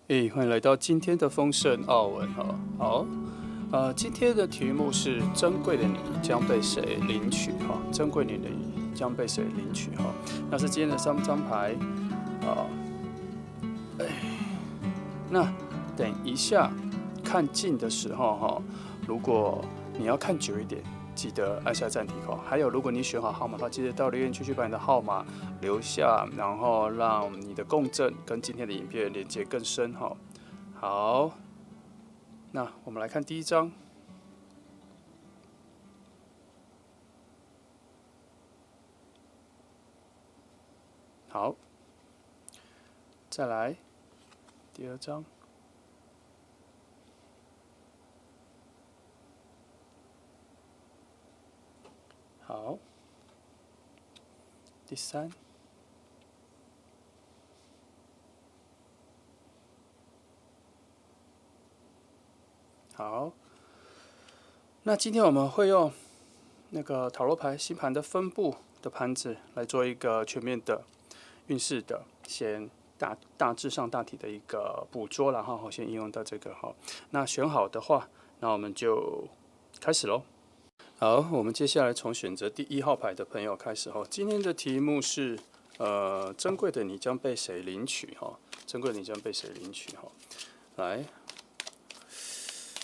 欢迎来到今天的丰盛奥文哈。好，今天的题目是珍贵的你将被谁领取哈？珍贵的你将被谁领取哈？那是今天的3张牌啊。那等一下看近的时候哈，如果你要看久一点，记得按下暂停哈。还有，如果你选好号码的话，记得到留言区去把你的号码留下，然后让你的共振跟今天的影片连接更深哈。好，那我们来看第一张。好，再来第二张。好，第三。好，那今天我们会用那个塔罗牌星盘的分布的盘子来做一个全面的运势的，先大致上大体的一个捕捉，然后先应用到这个哈。那选好的话，那我们就开始喽。好，我们接下来从选择第1号牌的朋友开始哈。今天的题目是珍贵的你将被谁领取哈？珍贵的你将被谁领取哈？来。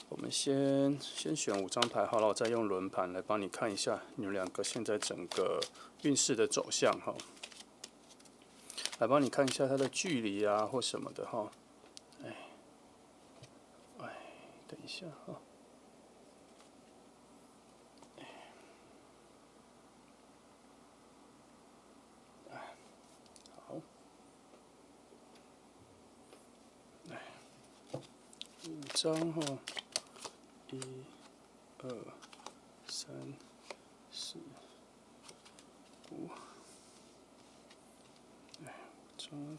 我们先选5张牌好了，我再用轮盘来帮你看一下你们2个现在整个运势的走向哈，来帮你看一下它的距离啊或什么的哈。等一下哈。好，5张哈。1、2、3、4、5，张。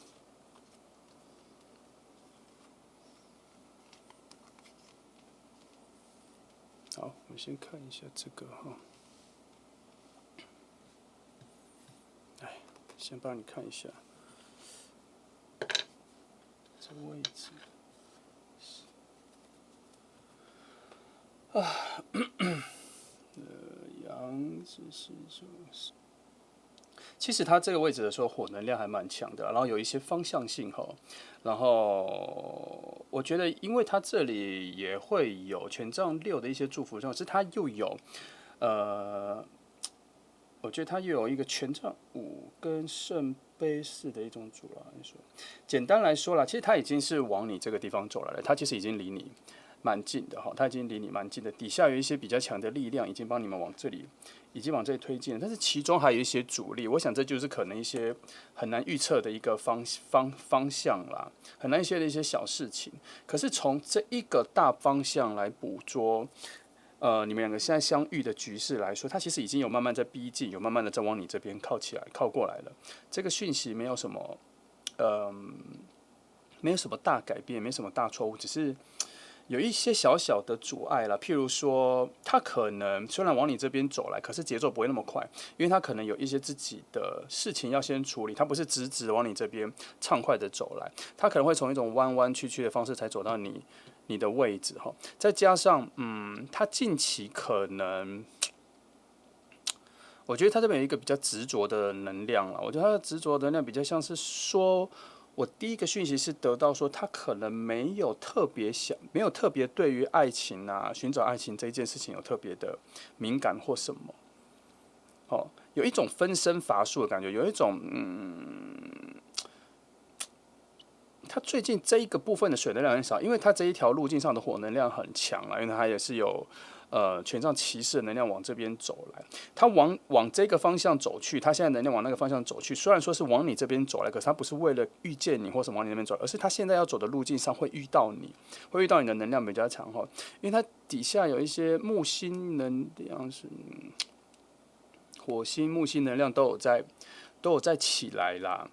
好，我们先看一下这个哈。先帮你看一下这个位置。阳子是其实它这个位置的时候火能量还蛮强的，然后有一些方向性哈，然后我觉得因为它这里也会有权杖6的一些祝福，但是它又有我觉得它又有一个权杖5跟圣杯4的一种阻挠。简单来说啦，其实它已经是往你这个地方走来了，它其实已经离你蛮近的哈，它已经离你蛮近的，底下有一些比较强的力量已经帮你们往这里推进了，但是其中还有一些阻力，我想这就是可能一些很难预测的一个方向啦，很难预测的一些小事情。可是从这一个大方向来捕捉，你们2个现在相遇的局势来说，它其实已经有慢慢在逼近，有慢慢的在往你这边靠过来了。这个讯息没有什么，没有什么大改变，没什么大错误，只是有一些小小的阻碍啦，譬如说，他可能虽然往你这边走来，可是节奏不会那么快，因为他可能有一些自己的事情要先处理，他不是直直往你这边畅快的走来，他可能会从一种弯弯曲曲的方式才走到你的位置哈。再加上，他近期可能，我觉得他这边有一个比较执着的能量了，我觉得他的执着的能量比较像是说。我第一个讯息是得到说，他可能没有特别对于爱情啊，寻找爱情这一件事情有特别的敏感或什么，有一种分身乏术的感觉，有一种他最近这一个部分的水能量很少，因为他这一条路径上的火能量很强了，因为他也是有权杖骑士的能量往这边走来，他往这个方向走去，他现在能量往那个方向走去，虽然说是往你这边走来，可是他不是为了遇见你或是往你那边走，而是他现在要走的路径上会遇到你的能量比较强哈，因为他底下有一些木星能量是火星、木星能量都有在起来啦，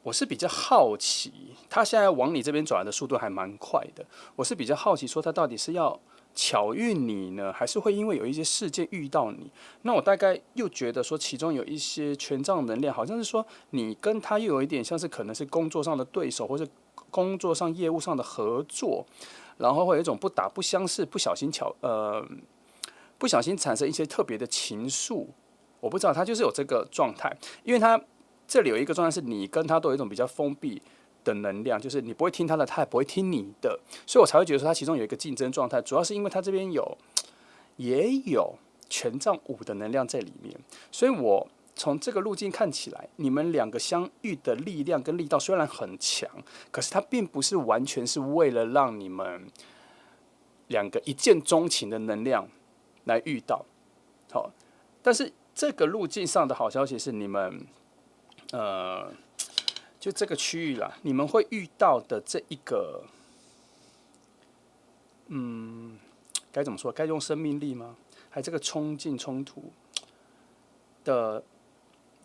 我是比较好奇，他现在往你这边走来的速度还蛮快的。我是比较好奇，说他到底是要巧遇你呢，还是会因为有一些事件遇到你？那我大概又觉得说，其中有一些权杖能量，好像是说你跟他又有一点像是可能是工作上的对手，或是工作上业务上的合作，然后会有一种不打不相识，不小心产生一些特别的情愫。我不知道他就是有这个状态，因为他这里有一个状态是你跟他都有一种比较封闭的能量，就是你不会听他的，他也不会听你的，所以我才会觉得说他其中有一个竞争状态，主要是因为他这边也有权杖五的能量在里面，所以我从这个路径看起来，你们两个相遇的力量跟力道虽然很强，可是它并不是完全是为了让你们两个一见钟情的能量来遇到。好，但是这个路径上的好消息是，你们就这个区域啦，你们会遇到的这一个，该怎么说？该用生命力吗？还这个冲劲冲突的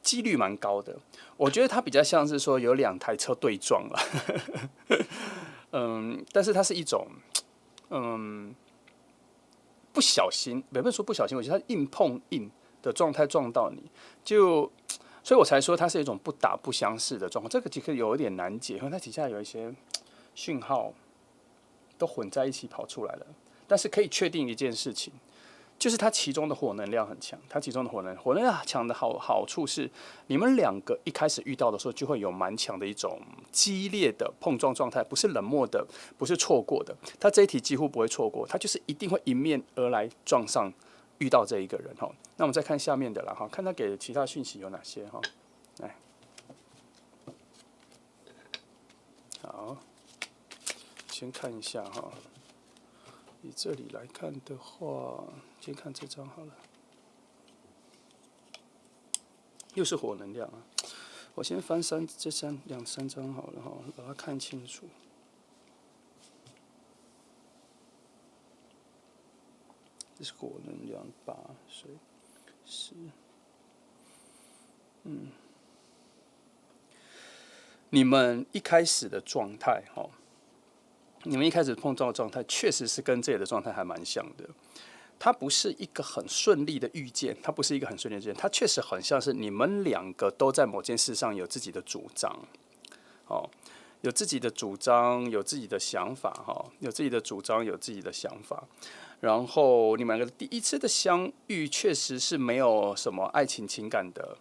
几率蛮高的。我觉得它比较像是说有两台车对撞了，但是它是一种，不小心，不能说不小心，我觉得它硬碰硬的状态撞到你，所以我才说它是一种不打不相识的状况。这个其实有一点难解，因为它底下有一些讯号都混在一起跑出来了。但是可以确定一件事情，就是它其中的火能量很强。它其中的火能量强的好处是，你们两个一开始遇到的时候，就会有蛮强的一种激烈的碰撞状态，不是冷漠的，不是错过的。他这一题几乎不会错过，他就是一定会迎面而来撞上遇到这一个人哈。那我们再看下面的啦哈，看他给的其他讯息有哪些哈。来，好，先看一下哈。以这里来看的话，先看这张好了，又是火能量啊！我先翻两三张好了哈，把它看清楚。这是火能量8水10，你们一开始的状态哈，你们一开始碰撞的状态确实是跟这里的状态还蛮像的。它不是一个很顺利的遇见，它不是一个很顺利的遇见，它确实很像是你们两个都在某件事上有自己的主张，哦，有自己的主张，有自己的想法，哈，有自己的主张，有自己的想法。然后你们两个第一次的相遇，确实是没有什么爱情情感的，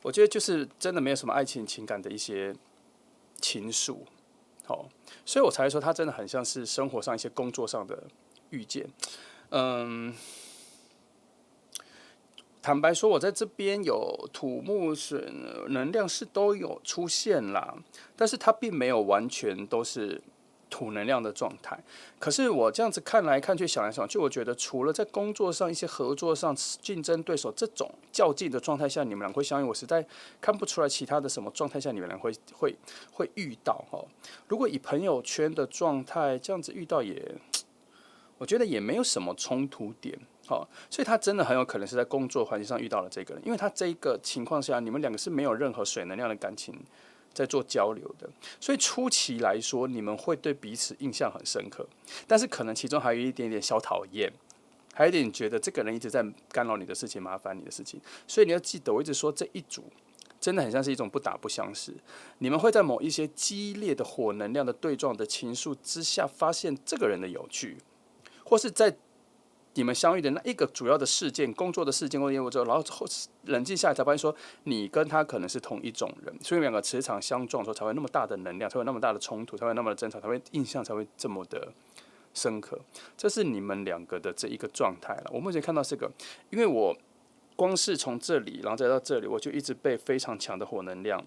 我觉得就是真的没有什么爱情情感的一些情愫，好，所以我才说它真的很像是生活上一些工作上的遇见。坦白说，我在这边有土木水能量是都有出现啦，但是它并没有完全都是土能量的状态。可是我这样子看来看去想来想去，我觉得除了在工作上一些合作上竞争对手这种较劲的状态下，你们俩会相遇，我实在看不出来其他的什么状态下你们俩会遇到哈。如果以朋友圈的状态这样子遇到也，我觉得也没有什么冲突点，所以他真的很有可能是在工作环境上遇到了这个人，因为他这个情况下，你们两个是没有任何水能量的感情在做交流的，所以初期来说，你们会对彼此印象很深刻，但是可能其中还有一点点小讨厌，还有一点觉得这个人一直在干扰你的事情，麻烦你的事情，所以你要记得，我一直说这一组真的很像是一种不打不相识，你们会在某一些激烈的火能量的对撞的情愫之下，发现这个人的有趣。或是在你们相遇的那一个主要的事件、工作的事件或业务之后，然后冷静下来才发现说，你跟他可能是同一种人，所以两个磁场相撞的时候才会那么大的能量，才会那么大的冲突，才会那么的争吵，才会印象才会这么的深刻。这是你们两个的这一个状态了。我目前看到这个，因为我光是从这里，然后再到这里，我就一直被非常强的火能量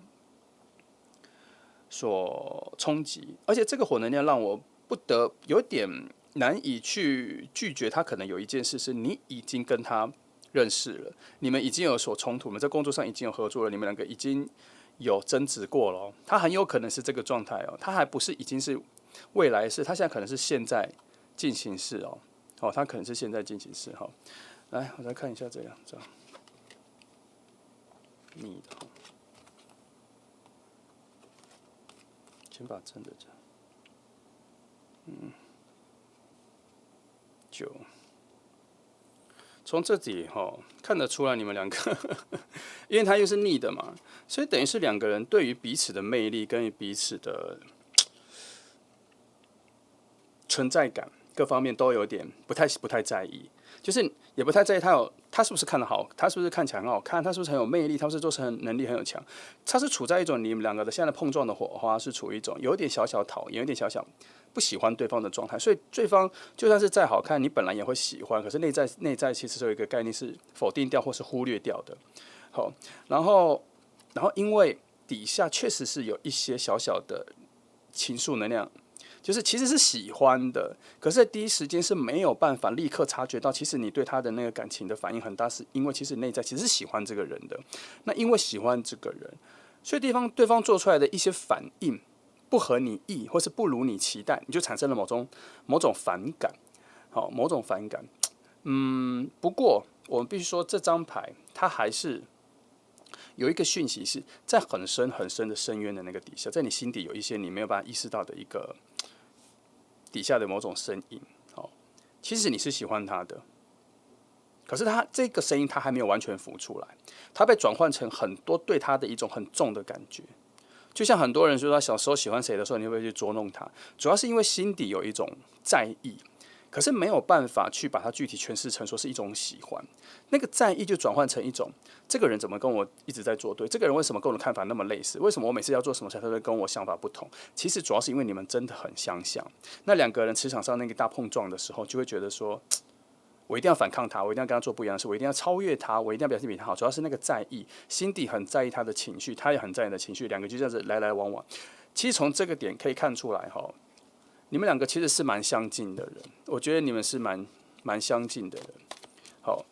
所冲击，而且这个火能量让我不得有点难以去拒绝他。可能有一件事是你已经跟他认识了，你们已经有所冲突，我们在工作上已经有合作了，你们两个已经有争执过了。他很有可能是这个状态哦，他还不是已经是未来式，他现在可能是现在进行式哦。哦，他可能是现在进行式哈。来，我再看一下这两张，你的，先把真的讲， 9，从这里看得出来你们两个，因为他又是逆的嘛，所以等于是两个人对于彼此的魅力跟彼此的存在感各方面都有点不太在意，就是也不太在意他是不是看得好，他是不是看起来很好看，他是不是很有魅力，他是不是做成能力很有强，他是处在一种你们两个的现在的碰撞的火花是处于一种有点小小讨厌，有点小小不喜欢对方的状态，所以对方就算是再好看，你本来也会喜欢，可是内在其实有一个概念是否定掉或是忽略掉的。好，然后因为底下确实是有一些小小的情愫能量。就是其实是喜欢的，可是在第一时间是没有办法立刻察觉到，其实你对他的那个感情的反应很大，是因为其实内在其实是喜欢这个人的。那因为喜欢这个人，所以对方做出来的一些反应不合你意，或是不如你期待，你就产生了某种反感，好，某种反感。不过我们必须说，这张牌它还是有一个讯息是在很深很深的深渊的那个底下，在你心底有一些你没有办法意识到的一个。底下的某种声音，其实你是喜欢他的，可是他这个声音他还没有完全浮出来，他被转换成很多对他的一种很重的感觉，就像很多人说他小时候喜欢谁的时候，你会不会去捉弄他？主要是因为心底有一种在意，可是没有办法去把它具体诠释成说是一种喜欢，那个在意就转换成一种，这个人怎么跟我一直在作对？这个人为什么跟我的看法那么类似？为什么我每次要做什么事，他都会跟我想法不同？其实主要是因为你们真的很相像。那两个人磁场上那个大碰撞的时候，就会觉得说，我一定要反抗他，我一定要跟他做不一样的事，我一定要超越他，我一定要表现比他好。主要是那个在意，心底很在意他的情绪，他也很在意你的情绪，两个就这样子来来往往。其实从这个点可以看出来，你们两个其实是蛮相近的人，我觉得你们是蛮相近的人。好，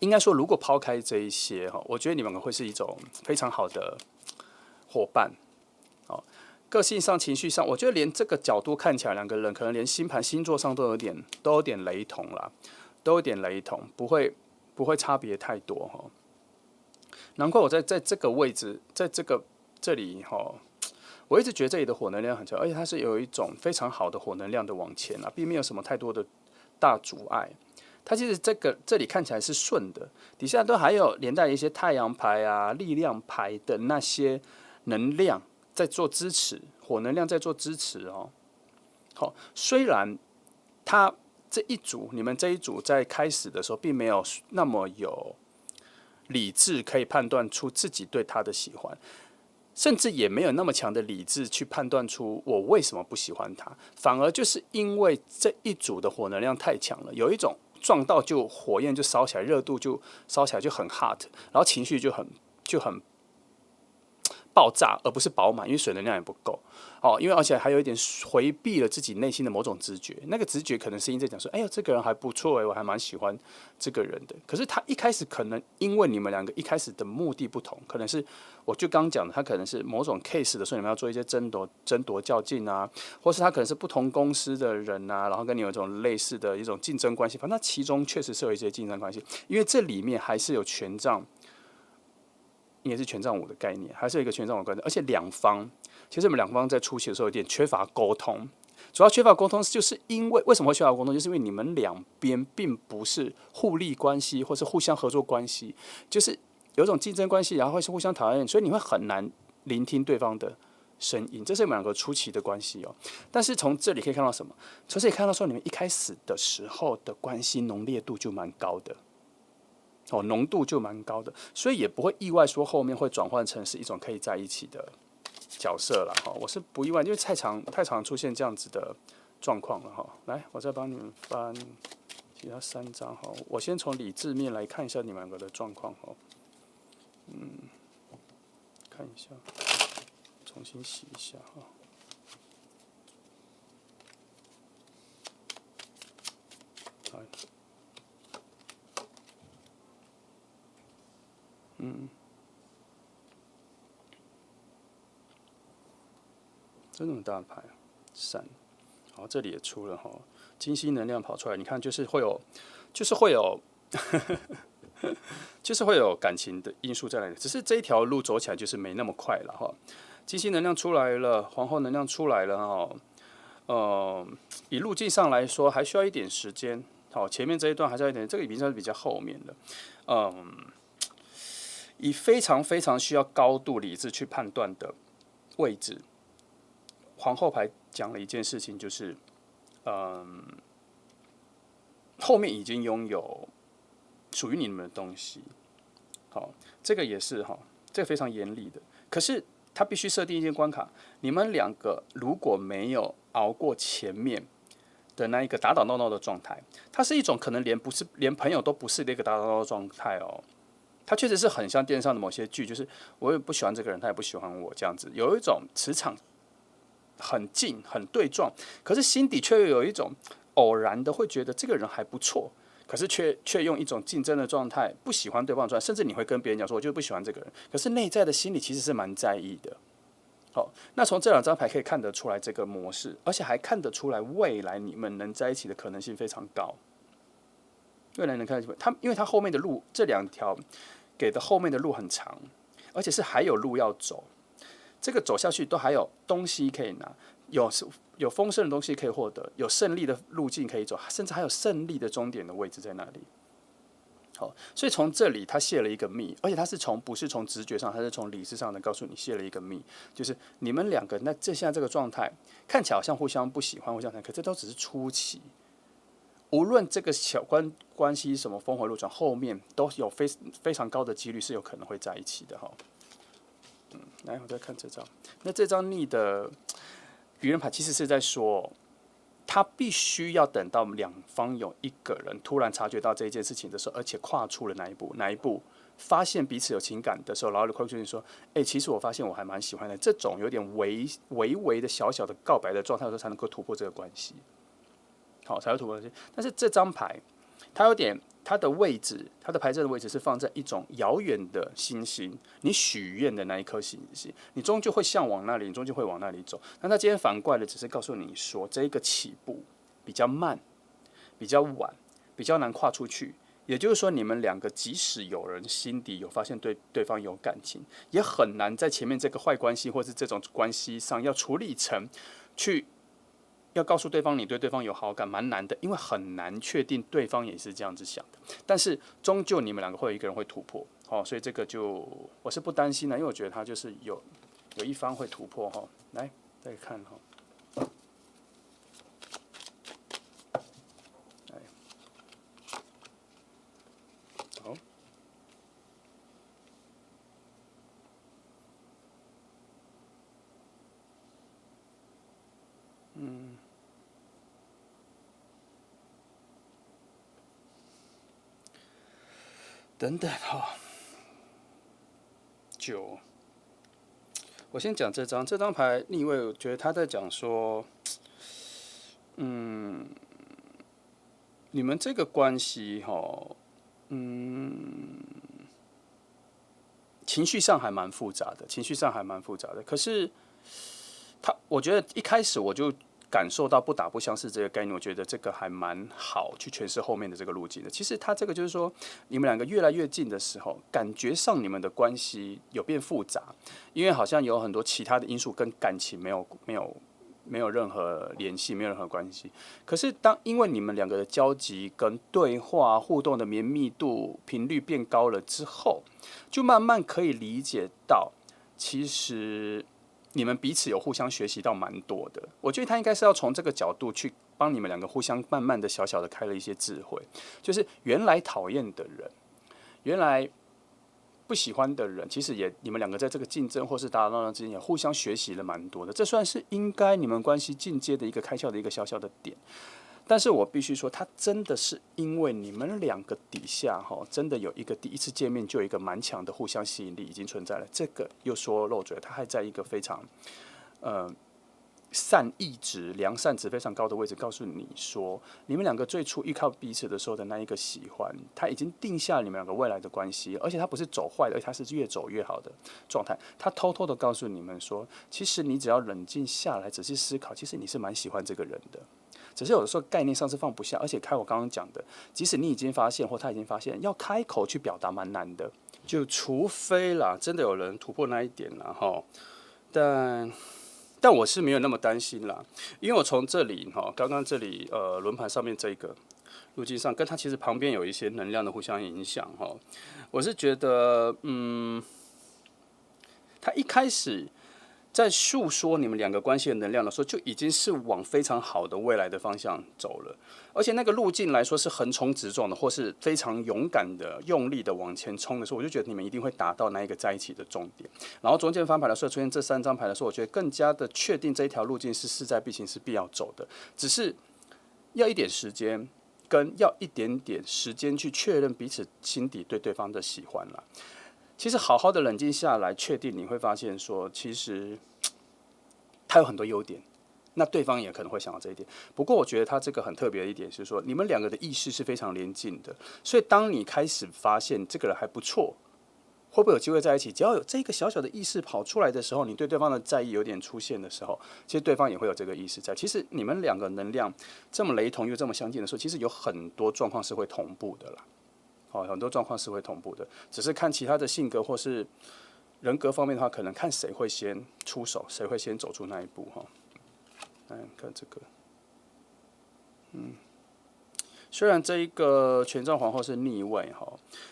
应该说，如果抛开这一些我觉得你们会是一种非常好的伙伴。个性上、情绪上，我觉得连这个角度看起来，两个人可能连星盘、星座上都有点雷同啦，都有点雷同，不会差别太多难怪我在这个位置，在这里我一直觉得这里的火能量很强，而且它是有一种非常好的火能量的往前并没有什么太多的大阻碍。它其实这里看起来是顺的，底下都还有连带一些太阳牌啊、力量牌的那些能量在做支持，火能量在做支持好，虽然它你们这一组在开始的时候并没有那么有理智可以判断出自己对他的喜欢，甚至也没有那么强的理智去判断出我为什么不喜欢他，反而就是因为这一组的火能量太强了，有一种撞到就火焰就烧起来，热度就烧起来，就很 hot， 然后情绪就很爆炸，而不是饱满，因为水能量也不够因为而且还有一点回避了自己内心的某种直觉，那个直觉可能是因在讲说，哎呦，这个人还不错我还蛮喜欢这个人的。可是他一开始可能因为你们两个一开始的目的不同，可能是我就刚讲的，他可能是某种 case 的时候，你们要做一些争夺较劲啊，或是他可能是不同公司的人啊，然后跟你有一种类似的一种竞争关系，反正其中确实是有一些竞争关系，因为这里面还是有权杖。应该是权杖五的概念，还是有一个权杖五的概念，而且两方，其实我们两方在初期的时候有点缺乏沟通，主要缺乏沟通，就是因为为什么会缺乏沟通，就是因为你们两边并不是互利关系，或是互相合作关系，就是有一种竞争关系，然后会是互相讨厌，所以你会很难聆听对方的声音，这是你们两个初期的关系但是从这里可以看到什么？从这里看到说，你们一开始的时候的关系浓烈度就蛮高的。浓度就蛮高的，所以也不会意外说后面会转换成是一种可以在一起的角色了我是不意外，因为太常出现这样子的状况了来，我再帮你们翻其他3张我先从理智面来看一下你们两个的状况看一下，重新洗一下好。这么大的牌3，好，这里也出了金星能量跑出来，你看就是会有就是会有感情的因素在那里，只是这一条路走起来就是没那么快了金星能量出来了，皇后能量出来了以路径上来说，还需要一点时间。好，前面这一段还是要一点，这个已经算是比较后面的。以非常非常需要高度理智去判断的位置，皇后牌讲了一件事情，就是后面已经拥有属于你们的东西。好，这个也是哈，这个非常严厉的。可是他必须设定一件关卡，你们两个如果没有熬过前面的那一个打打闹闹的状态，它是一种可能连朋友都不是的一个打打闹闹的状态哦。它确实是很像电视上的某些剧，就是我也不喜欢这个人，他也不喜欢我这样子，有一种磁场很近、很对撞，可是心底却又有一种偶然的会觉得这个人还不错，可是却用一种竞争的状态，不喜欢对方的状态，甚至你会跟别人讲说，我就不喜欢这个人，可是内在的心里其实是蛮在意的。好，那从这两张牌可以看得出来这个模式，而且还看得出来未来你们能在一起的可能性非常高。未来能看得出来，因为他后面的路这两条给的后面的路很长，而且是还有路要走，这个走下去都还有东西可以拿，有丰盛的东西可以获得，有胜利的路径可以走，甚至还有胜利的终点的位置在那里。好，所以从这里他泄了一个密，而且他是不是从直觉上，他是从理智上的告诉你泄了一个密，就是你们两个现在这个状态看起来好像互相不喜欢，互相谈，可这都只是初期。无论这个小关系什么峰回路转，后面都有非常高的几率是有可能会在一起的哈。来，我再看这张。那这张逆的愚人牌其实是在说，他必须要等到两方有一个人突然察觉到这一件事情的时候，而且跨出了哪一步，发现彼此有情感的时候，然后快出去说，其实我发现我还蛮喜欢的，这种有点微的小小的告白的状态的时候，才能够突破这个关系。好，才会突破关系。但是这张牌，它的位置，它的牌阵的位置是放在一种遥远的星星，你许愿的那一颗星星，你终究会向往那里，你终究会往那里走。那他今天反过来的，只是告诉你说，这一个起步比较慢，比较晚，比较难跨出去。也就是说，你们两个即使有人心底有发现对方有感情，也很难在前面这个坏关系或是这种关系上要处理成要告诉对方你对对方有好感，蛮难的，因为很难确定对方也是这样子想的。但是终究你们两个会有一个人会突破，所以这个我是不担心的，因为我觉得他就是有一方会突破哈。来再看哈，好，等等哈，9，我先讲这张牌逆位，我觉得他在讲说，你们这个关系哈，情绪上还蛮复杂的，可是我觉得一开始我就感受到不打不相识这个概念，我觉得这个还蛮好去诠释后面的这个路径的。其实它这个就是说，你们两个越来越近的时候，感觉上你们的关系有变复杂，因为好像有很多其他的因素跟感情没有任何联系，没有任何关系。可是因为你们两个的交集跟对话互动的绵密度频率变高了之后，就慢慢可以理解到，其实你们彼此有互相学习到蛮多的。我觉得他应该是要从这个角度去帮你们两个互相慢慢的小小的开了一些智慧，就是原来讨厌的人，原来不喜欢的人，其实你们两个在这个竞争或是打打闹闹之间也互相学习了蛮多的，这算是应该你们关系进阶的一个开窍的一个小小的点。但是我必须说，他真的是因为你们两个底下真的有一个第一次见面就有一个蛮强的互相吸引力已经存在了。这个又说漏嘴，他还在一个非常善意值、良善值非常高的位置，告诉你说，你们两个最初依靠彼此的时候的那一个喜欢，他已经定下你们两个未来的关系，而且他不是走坏的，而且他是越走越好的状态。他偷偷的告诉你们说，其实你只要冷静下来，仔细思考，其实你是蛮喜欢这个人的。只是有的时候概念上是放不下，而且我刚刚讲的，即使你已经发现或他已经发现，要开口去表达蛮难的，就除非啦，真的有人突破那一点啦哈。但但我是没有那么担心啦，因为我从这里刚刚这里轮盘上面这个路径上，跟它其实旁边有一些能量的互相影响我是觉得它一开始在诉说你们两个关系的能量的时候，就已经是往非常好的未来的方向走了，而且那个路径来说是横冲直撞的，或是非常勇敢的、用力的往前冲的时候，我就觉得你们一定会达到那一个在一起的重点。然后中间翻牌的时候出现这3张牌的时候，我觉得更加的确定这一条路径是势在必行，是必要走的，只是要一点时间，跟要一点点时间去确认彼此心底对对方的喜欢啦。其实好好的冷静下来，确定你会发现说，其实他有很多优点，那对方也可能会想到这一点。不过我觉得他这个很特别的一点是说，你们两个的意识是非常连近的，所以当你开始发现这个人还不错，会不会有机会在一起？只要有这个小小的意识跑出来的时候，你对对方的在意有点出现的时候，其实对方也会有这个意识在。其实你们两个能量这么雷同又这么相近的时候，其实有很多状况是会同步的啦。很多状况是会同步的，只是看其他的性格或是人格方面的话，可能看谁会先出手，谁会先走出那一步来看这个，虽然这一个权杖皇后是逆位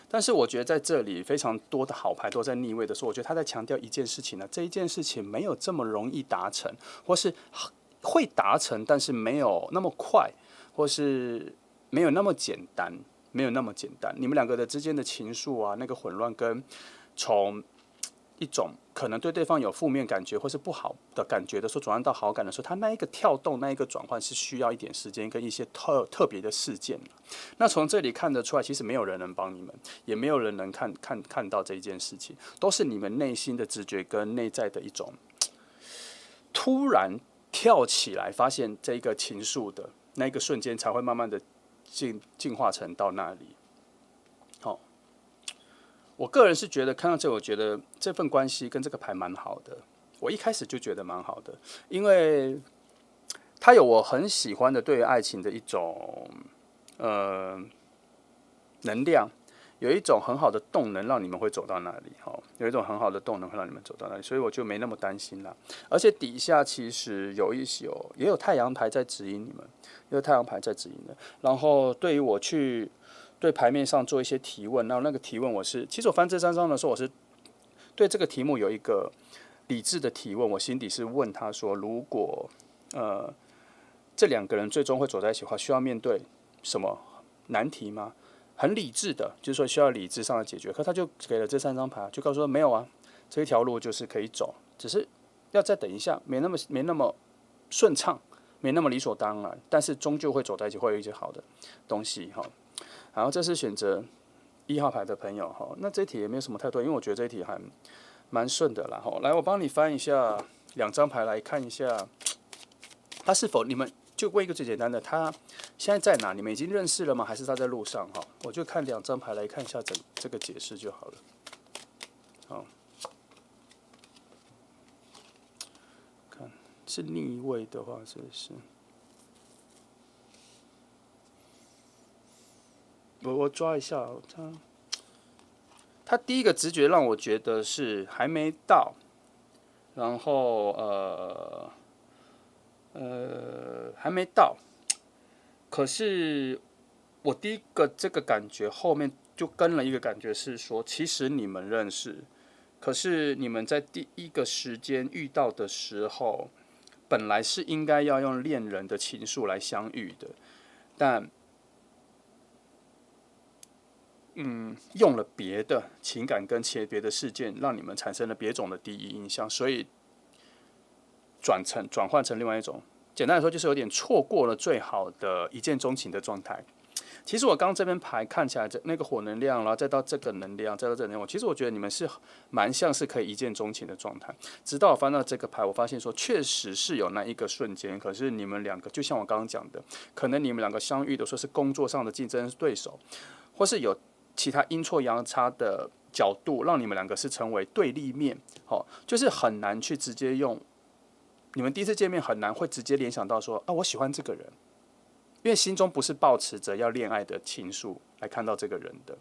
但是我觉得在这里非常多的好牌都在逆位的时候，我觉得他在强调一件事情呢，这一件事情没有这么容易达成，或是会达成，但是没有那么快，或是没有那么简单。没有那么简单，你们两个的之间的情愫啊，那个混乱跟从一种可能对对方有负面感觉或是不好的感觉的时候，转换到好感的时候，他那一个跳动，那一个转换是需要一点时间跟一些特别的事件。那从这里看得出来，其实没有人能帮你们，也没有人能看到这一件事情，都是你们内心的直觉跟内在的一种突然跳起来，发现这一个情愫的那一个瞬间，才会慢慢的进化成到那里。我个人是觉得看到这，我觉得这份关系跟这个牌蛮好的。我一开始就觉得蛮好的，因为它有我很喜欢的对于爱情的一种能量，有一种很好的动能让你们会走到那里有一种很好的动能会让你们走到那里，所以我就没那么担心啦。而且底下其实也有太阳牌在指引你们，也有太阳牌在指引的。然后对于我去对牌面上做一些提问，然后那个提问其实我翻这3张的时候，我是对这个题目有一个理智的提问，我心底是问他说，如果这2个人最终会走在一起的话，需要面对什么难题吗？很理智的，就是说需要理智上的解决。可他就给了这3张牌，就告诉说没有啊，这一条路就是可以走，只是要再等一下，没那么顺畅，没那么理所当然，但是终究会走在一起，会有一些好的东西然后这是选择1号牌的朋友那这一题也没有什么太多，因为我觉得这一题还蛮顺的啦来，我帮你翻一下2张牌来看一下，他是否你们就问一个最简单的，他现在在哪？你们已经认识了吗？还是他在路上我就看2张牌来看一下这个解释就好了。看是逆位的话，是不是？我抓一下他第一个直觉让我觉得是还没到，然后还没到，可是我第一个这个感觉后面就跟了一个感觉是说，其实你们认识，可是你们在第一个时间遇到的时候，本来是应该要用恋人的情愫来相遇的，但用了别的情感跟别的事件，让你们产生了别种的第一印象，所以转换成另外一种。简单来说，就是有点错过了最好的一见钟情的状态。其实我刚这边牌看起来，那个火能量，然后再到这个能量，再到这个能量，其实我觉得你们是蛮像是可以一见钟情的状态。直到我翻到这个牌，我发现说确实是有那一个瞬间，可是你们两个就像我刚刚讲的，可能你们两个相遇的时候是工作上的竞争对手，或是有其他阴错阳差的角度，让你们两个是成为对立面，就是很难去直接用。你们第一次见面很难会直接联想到说我喜欢这个人，因为心中不是抱持着要恋爱的情愫来看到这个人的，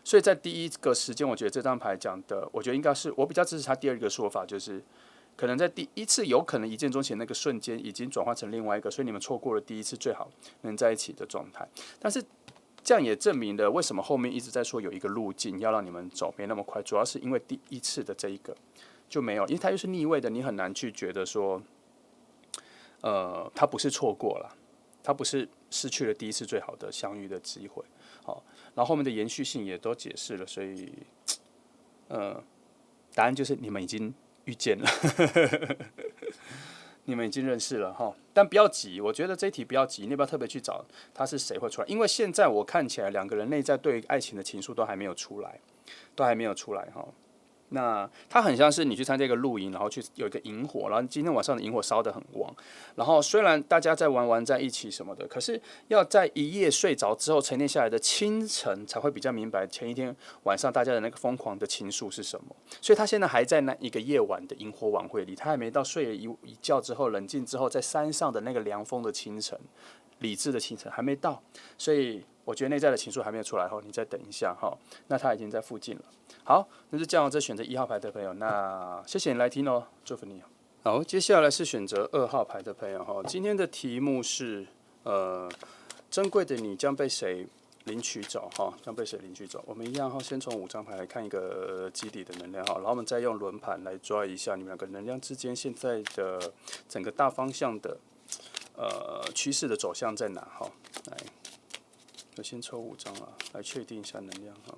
所以在第一个时间，我觉得这张牌讲的，我觉得应该是我比较支持他第二个说法，就是可能在第一次有可能一见钟情那个瞬间已经转化成另外一个，所以你们错过了第一次最好能在一起的状态。但是这样也证明了为什么后面一直在说有一个路径要让你们走没那么快，主要是因为第一次的这一个就没有，因为它又是逆位的，你很难去觉得说，它不是错过了，它不是失去了第一次最好的相遇的机会。好，然后后面的延续性也都解释了，所以，答案就是你们已经遇见了，你们已经认识了哈。但不要急，我觉得这一题不要急，你要不要特别去找他是谁会出来？因为现在我看起来两个人内在对爱情的情愫都还没有出来，都还没有出来哈。那它很像是你去参加一个露营，然后去有一个萤火，然后今天晚上的萤火烧得很旺，然后虽然大家在玩在一起什么的，可是要在一夜睡着之后沉淀下来的清晨，才会比较明白前一天晚上大家的那个疯狂的情愫是什么。所以他现在还在那一个夜晚的萤火晚会里，他还没到睡了一觉之后冷静之后，在山上的那个凉风的清晨，理智的清晨还没到，所以我觉得内在的情愫还没有出来哈，你再等一下哈，那他已经在附近了。好，那就这样，这选择1号牌的朋友，那谢谢你来听哦，祝福你。好，接下来是选择2号牌的朋友哈，今天的题目是珍贵的你将被谁领取走哈？将被谁领取走？我们一样哈，先从5张牌来看一个基底的能量哈，然后我们再用轮盘来抓一下你们两个能量之间现在的整个大方向的趋势的走向在哪哈？来，我先抽5张啊，来确定一下能量哈。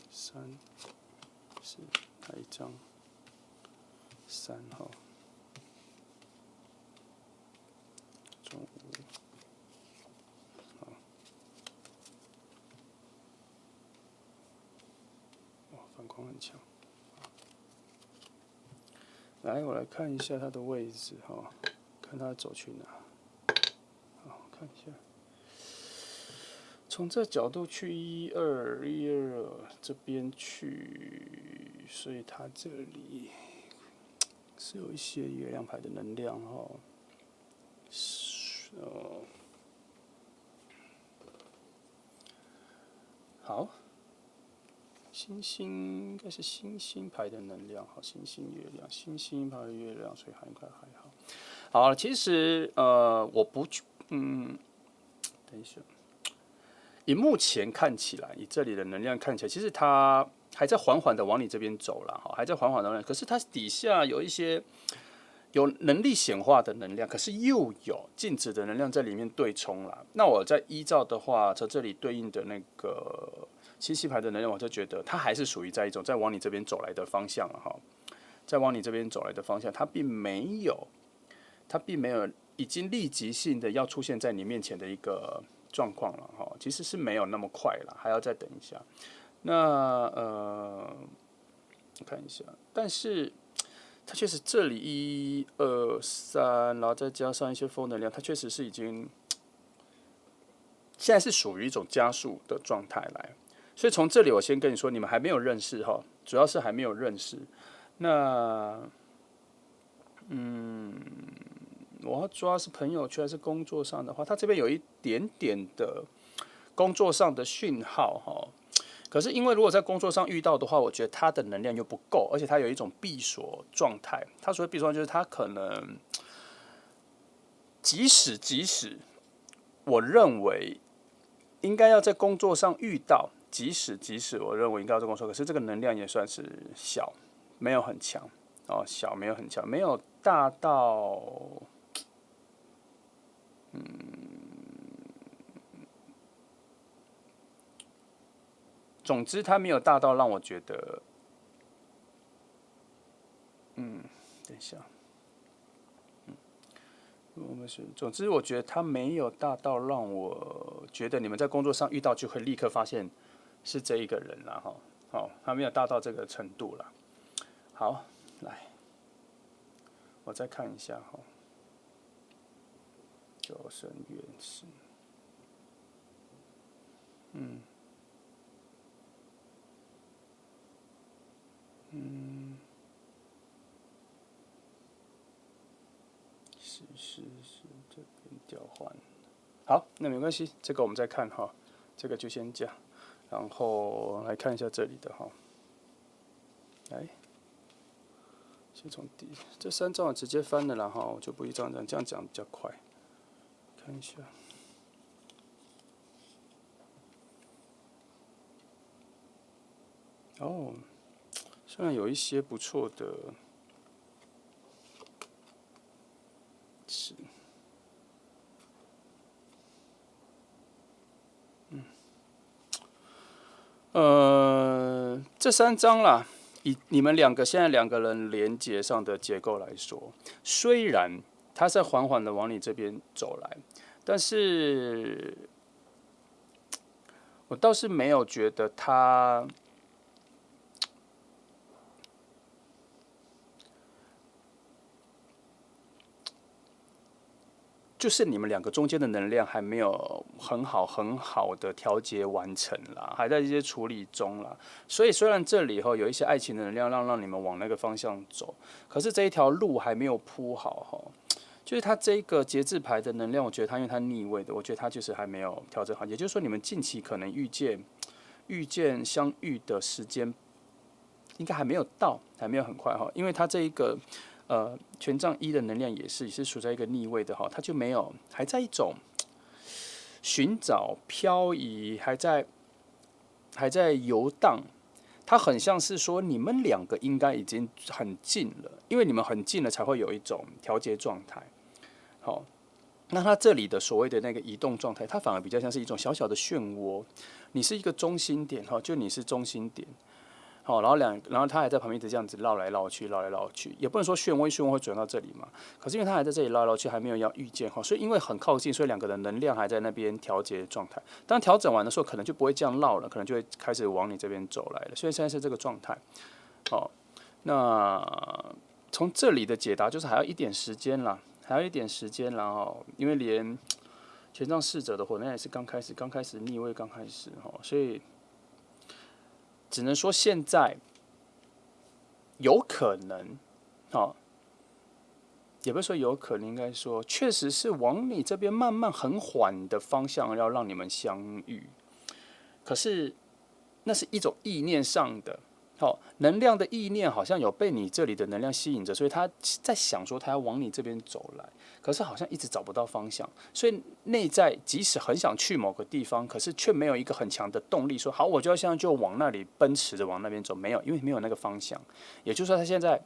3、4，来1张，3号，中5，好，哇，反光很强。来，我来看一下它的位置哈，看它走去哪。好，看一下。从这角度去1、2这边去，所以它这里是有一些月亮牌的能量哈。好，星星应该是星星牌的能量，好，星星月亮，星星牌的月亮，所以应该还好。好，其实我不去，等一下。以目前看起来，以这里的能量看起来，其实它还在缓缓的往你这边走了哈，还在缓缓的。可是它底下有一些有能力显化的能量，可是又有静止的能量在里面对冲了。那我在依照的话，在这里对应的那个星系牌的能量，我就觉得它还是属于在一种在往你这边走来的方向了哈，在往你这边走来的方向，它并没有已经立即性的要出现在你面前的一个状况了哈，其实是没有那么快了，还要再等一下。那看一下，但是它确实这里1、2、3，然后再加上一些负能量，它确实是已经现在是属于一种加速的状态来。所以从这里我先跟你说，你们还没有认识哈，主要是还没有认识。那我要抓是朋友圈还是工作上的话，他这边有一点点的工作上的讯号哈。可是因为如果在工作上遇到的话，我觉得他的能量又不够，而且他有一种闭锁状态。他所谓闭锁就是他可能即使我认为应该要在工作上遇到，即使我认为应该要在工作，可是这个能量也算是小，没有很强哦，小没有很强，没有大到总之它没有大到让我觉得，等一下，我们是，总之我觉得它没有大到让我觉得你们在工作上遇到就会立刻发现是这一个人了哈，好，它没有大到这个程度了。好，来，我再看一下哈，救生员是，是这边调换。好，那没关系，这个我们再看哈，这个就先讲，然后来看一下这里的哈，来，先从这3张我直接翻了啦哈，我就不一张张，这样讲比较快。看一下。哦，虽然有一些不错的，是，这3张啦，以你们现在2个人连接上的结构来说，虽然它在缓缓的往你这边走来，但是我倒是没有觉得它。就是你们2个中间的能量还没有很好的调节完成啦，还在一些处理中啦。所以虽然这里有一些爱情的能量让你们往那个方向走，可是这一条路还没有铺好就是它这个节制牌的能量，我觉得它因为它逆位的，我觉得它就是还没有调整好。也就是说，你们近期可能遇见相遇的时间应该还没有到，还没有很快因为它这一个。权杖1的能量也是处在一个逆位的它就没有还在一种寻找、漂移，还在游荡。它很像是说你们2个应该已经很近了，因为你们很近了才会有一种调节状态。好，那它这里的所谓的那个移动状态，它反而比较像是一种小小的漩涡。你是一个中心点就你是中心点。然后他还在旁边一直这样子绕来绕去，也不能说漩涡会转到这里嘛。可是因为他还在这里绕来绕去，还没有要遇见所以因为很靠近，所以2个的能量还在那边调节状态。当调整完的时候，可能就不会这样绕了，可能就会开始往你这边走来了。所以现在是这个状态。那从这里的解答就是还要一点时间啦，因为连权杖4者的火那也是刚开始逆位刚开始所以。只能说现在有可能，也不是说有可能，应该说确实是往你这边慢慢很缓的方向要让你们相遇。可是那是一种意念上的，能量的意念好像有被你这里的能量吸引着，所以他在想说他要往你这边走来，可是好像一直找不到方向，所以内在即使很想去某个地方，可是却没有一个很强的动力说好，我就要现在就往那里奔驰着往那边走，没有，因为没有那个方向。也就是说他现在，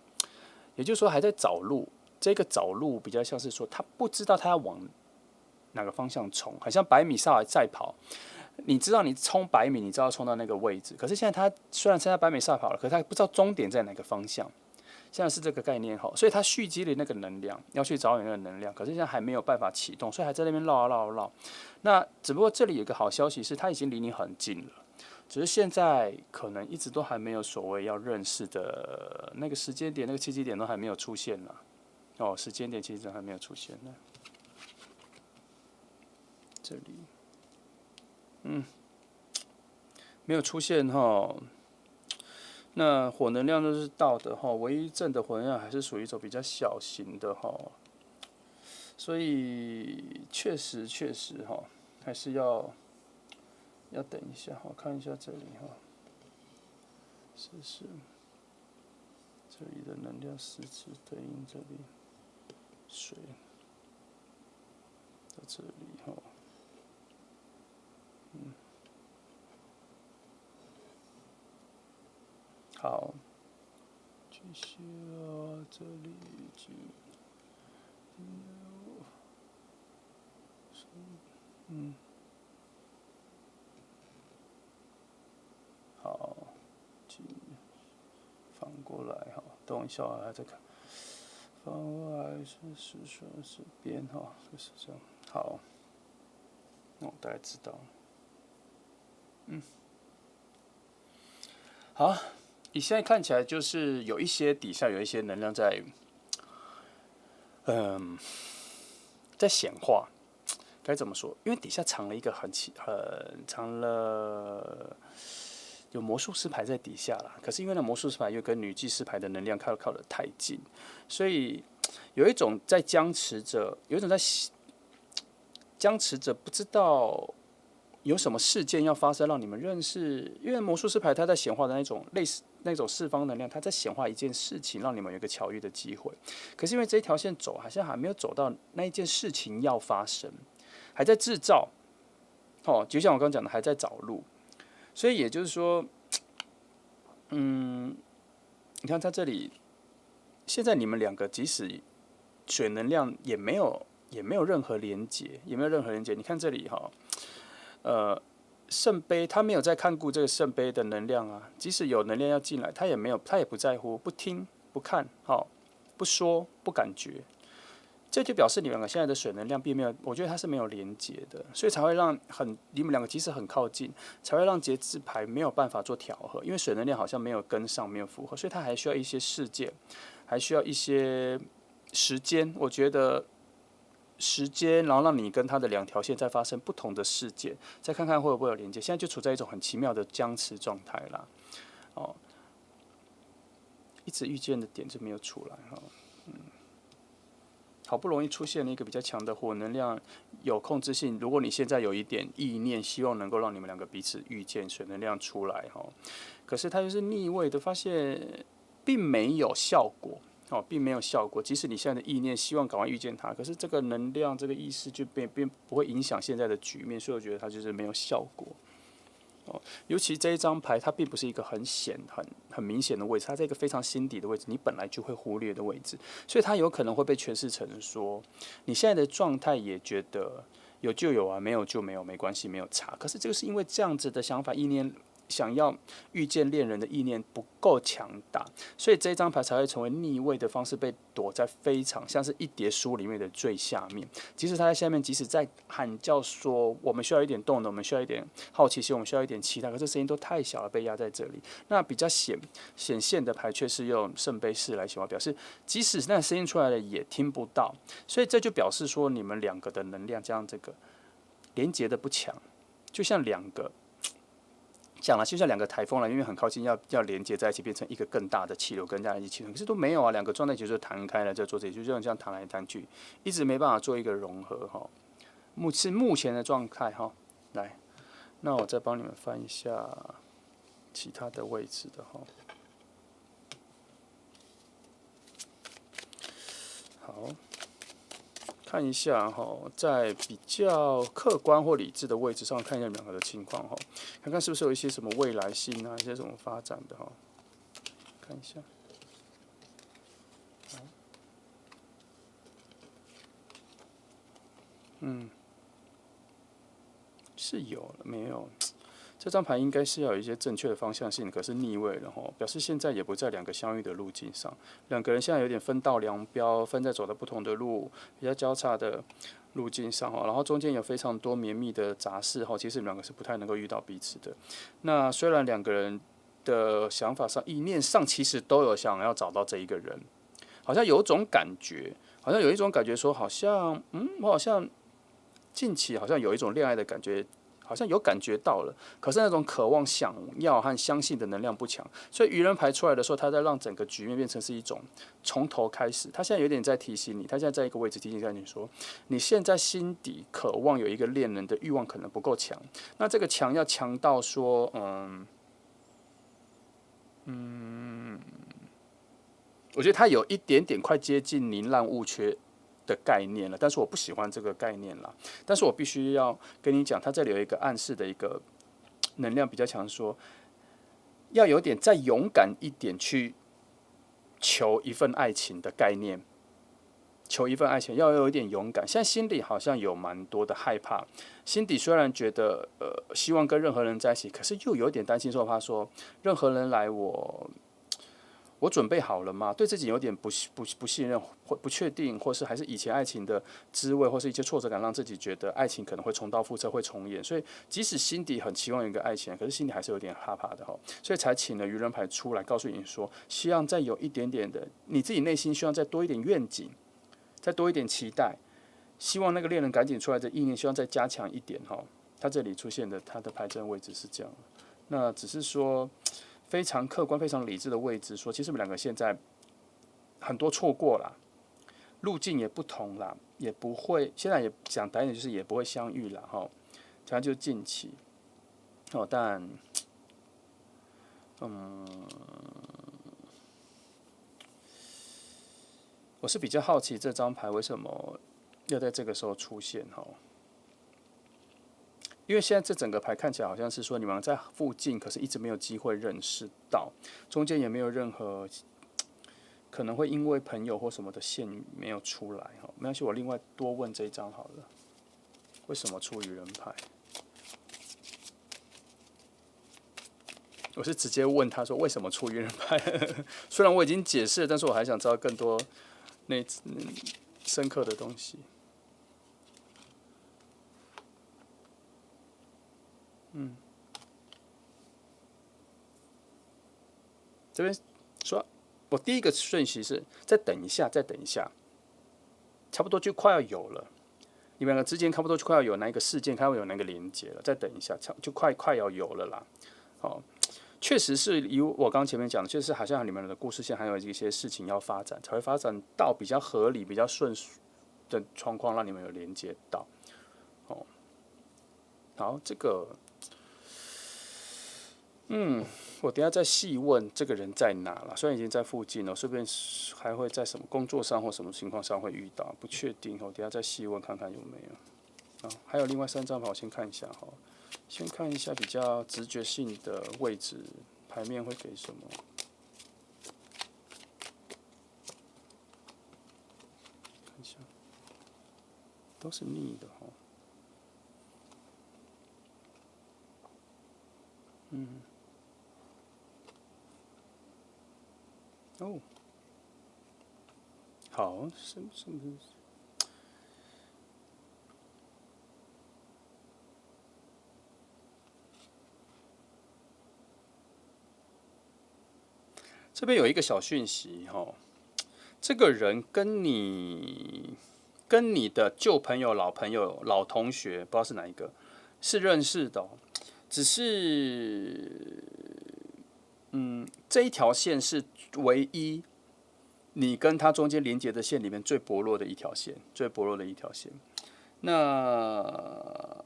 也就是说还在找路，这个找路比较像是说他不知道他要往哪个方向冲，好像100米赛跑。你知道你冲100米，你知道冲到那个位置，可是现在他虽然参加100米赛跑了，可是他不知道终点在哪个方向。现在是这个概念所以他蓄积了那个能量，要去找你那个能量，可是现在还没有办法启动，所以还在那边绕啊绕啊绕。那只不过这里有个好消息是，他已经离你很近了，只是现在可能一直都还没有所谓要认识的那个时间点、那个契机点都还没有出现呢。时间点其实还没有出现呢。这里。没有出现那火能量都是到的唯一正的火能量还是属于一种比较小型的所以确实还是要等一下我看一下这里是这里的能量实质对应这里水到这里好，继续这里好，反过来等一下我还在看，反过来是边就是这样，好，那我大概知道了，好。你现在看起来就是有一些底下有一些能量在，在显化，该怎么说？因为底下藏了一个藏了有魔术师牌在底下啦。可是因为那魔术师牌又跟女祭司牌的能量靠得太近，所以有一种在僵持着，不知道。有什么事件要发生让你们认识？因为魔术师牌它在显化的那种类似那种四方能量，它在显化一件事情，让你们有一个巧遇的机会。可是因为这一条线走，好像还没有走到那一件事情要发生，还在制造。就像我刚刚讲的，还在找路。所以也就是说，你看在这里，现在你们两个即使水能量也没有任何连接，也没有任何连接。你看这里圣杯他没有在看顾这个圣杯的能量啊，即使有能量要进来，他也不在乎，不听不看，不说不感觉。这就表示你们两个现在的水能量并没有，我觉得它是没有连接的，所以才会让你们两个即使很靠近，才会让节制牌没有办法做调和，因为水能量好像没有跟上，没有符合，所以它还需要一些事件，还需要一些时间。我觉得时间，然后让你跟他的两条线再发生不同的事件，再看看会不会有连接。现在就处在一种很奇妙的僵持状态啦，一直遇见的点就没有出来好不容易出现了一个比较强的火能量，有控制性。如果你现在有一点意念，希望能够让你们两个彼此遇见，水能量出来可是它就是逆位的，发现并没有效果并没有效果。即使你现在的意念希望赶快遇见它，可是这个能量、这个意识就并不会影响现在的局面，所以我觉得它就是没有效果。尤其这一张牌，它并不是一个很明显的位置，它在一个非常心底的位置，你本来就会忽略的位置，所以它有可能会被诠释成说，你现在的状态也觉得有就有啊，没有就没有，没关系，没有差。可是这个是因为这样子的想法、意念，想要遇见恋人的意念不够强大，所以这张牌才会成为逆位的方式被躲在非常像是一叠书里面的最下面。即使他在下面，即使在喊叫说我们需要一点动能，我们需要一点好奇心，我们需要一点期待，可是声音都太小了，被压在这里。那比较显现的牌却是用圣杯四来显化，表示即使那声音出来了也听不到，所以这就表示说你们两个的能量加上这个连接的不强，就像两个。讲了，就像两个台风了，因为很靠近，要连接在一起，变成一个更大的气流跟在一起气流，可是都没有啊，两个撞在一起就弹开了，在做这里，就这样弹来弹去，一直没办法做一个融合目前的状态来，那我再帮你们翻一下其他的位置的好。看一下在比较客观或理智的位置上看一下两个的情况看看是不是有一些什么未来性啊，一些什么发展的看一下。是有了没有？这张牌应该是要有一些正确的方向性，可是逆位了表示现在也不在两个相遇的路径上，两个人现在有点分道扬镳，分在走的不同的路，比较交叉的路径上然后中间有非常多绵密的杂事其实你们两个是不太能够遇到彼此的。那虽然两个人的想法上、意念上，其实都有想要找到这一个人，好像有种感觉，好像有一种感觉说，好像我好像近期好像有一种恋爱的感觉。好像有感觉到了，可是那种渴望、想要和相信的能量不强，所以愚人牌出来的时候，他在让整个局面变成是一种从头开始。他现在有点在提醒你，他现在在一个位置提醒你说，你现在心底渴望有一个恋人的欲望可能不够强，那这个强要强到说，我觉得他有一点点快接近宁滥勿缺的概念了，但是我不喜欢这个概念啦。但是我必须要跟你讲，它这里有一个暗示的一个能量比较强，说要有点再勇敢一点去求一份爱情的概念。求一份爱情要有一点勇敢，现在心里好像有蛮多的害怕，心底虽然觉得希望跟任何人在一起，可是又有点担心，说怕说任何人来我准备好了吗？对自己有点不信任，或不确定，或是还是以前爱情的滋味，或是一些挫折感，让自己觉得爱情可能会重蹈覆辙，会重演。所以即使心底很期望有一个爱情，可是心里还是有点害怕的所以才请了愚人牌出来，告诉你说，希望再有一点点的，你自己内心希望再多一点愿景，再多一点期待，希望那个恋人赶紧出来的意念，希望再加强一点他这里出现的他的牌阵位置是这样，那只是说。非常客观、非常理智的位置，说其实我们两个现在很多错过了，路径也不同啦，也不会现在也讲白一点就是也不会相遇了它就近期但我是比较好奇这张牌为什么要在这个时候出现哈？因为现在这整个牌看起来好像是说你们在附近，可是一直没有机会认识到，中间也没有任何可能会因为朋友或什么的线没有出来哈。没关系，我另外多问这一张好了。为什么出愚人牌？我是直接问他说为什么出愚人牌？虽然我已经解释了，但是我还想知道更多深刻的东西。这边说，我第一个顺序是再等一下，再等一下，差不多就快要有了。你们两个之间差不多就快要有那一个事件，快要有那个连接了。再等一下，就快要有了啦。哦，确实是以我刚前面讲的，确实好像你们的故事线还有一些事情要发展，才会发展到比较合理、比较顺的状况，让你们有连接到。哦，好，这个，我等一下再细问这个人在哪了。虽然已经在附近了，顺便还会在什么工作上或什么情况上会遇到，不确定哦。等一下再细问看看有没有。啊，还有另外3张牌，我先看一下哈。先看一下比较直觉性的位置，牌面会给什么？看一下，都是逆的哈。哦，好，是不是？这边有一个小讯息哈，这个人跟你的旧朋友、老朋友、老同学，不知道是哪一个，是认识的哦，只是这一条线是唯一你跟他中间连接的线里面最薄弱的一条线，最薄弱的一条线。那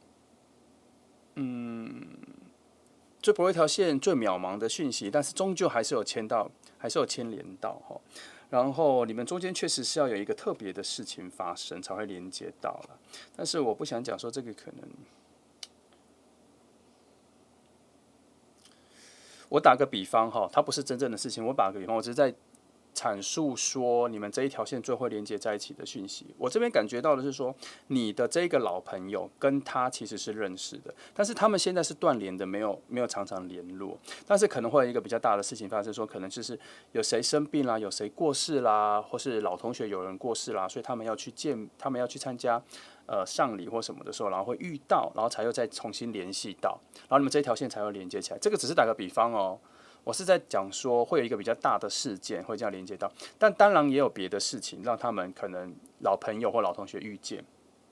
最薄弱一条线最渺茫的讯息，但是终究还是有牵到，还是有牵连到哈。然后你们中间确实是要有一个特别的事情发生才会连接到了，但是我不想讲说这个可能。我打个比方哈，它不是真正的事情。我打个比方，我只是在阐述说你们这一条线最会连接在一起的讯息。我这边感觉到的是说，你的这个老朋友跟他其实是认识的，但是他们现在是断联的，没有常常联络。但是可能会有一个比较大的事情发生，说可能就是有谁生病啦，有谁过世啦，或是老同学有人过世啦，所以他们要去参加丧礼或什么的时候，然后会遇到，然后才又再重新联系到，然后你们这条线才会连接起来。这个只是打个比方哦。我是在讲说会有一个比较大的事件会这样连接到，但当然也有别的事情让他们可能老朋友或老同学遇见，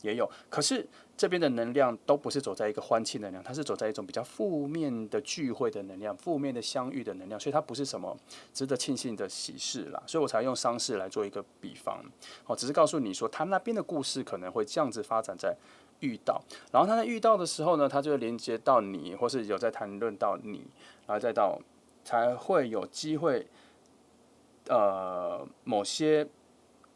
也有。可是这边的能量都不是走在一个欢庆能量，它是走在一种比较负面的聚会的能量，负面的相遇的能量，所以它不是什么值得庆幸的喜事啦。所以我才用丧事来做一个比方，只是告诉你说他那边的故事可能会这样子发展在。遇到，然后他在遇到的时候呢，他就连接到你，或是有在谈论到你，然后再到才会有机会，某些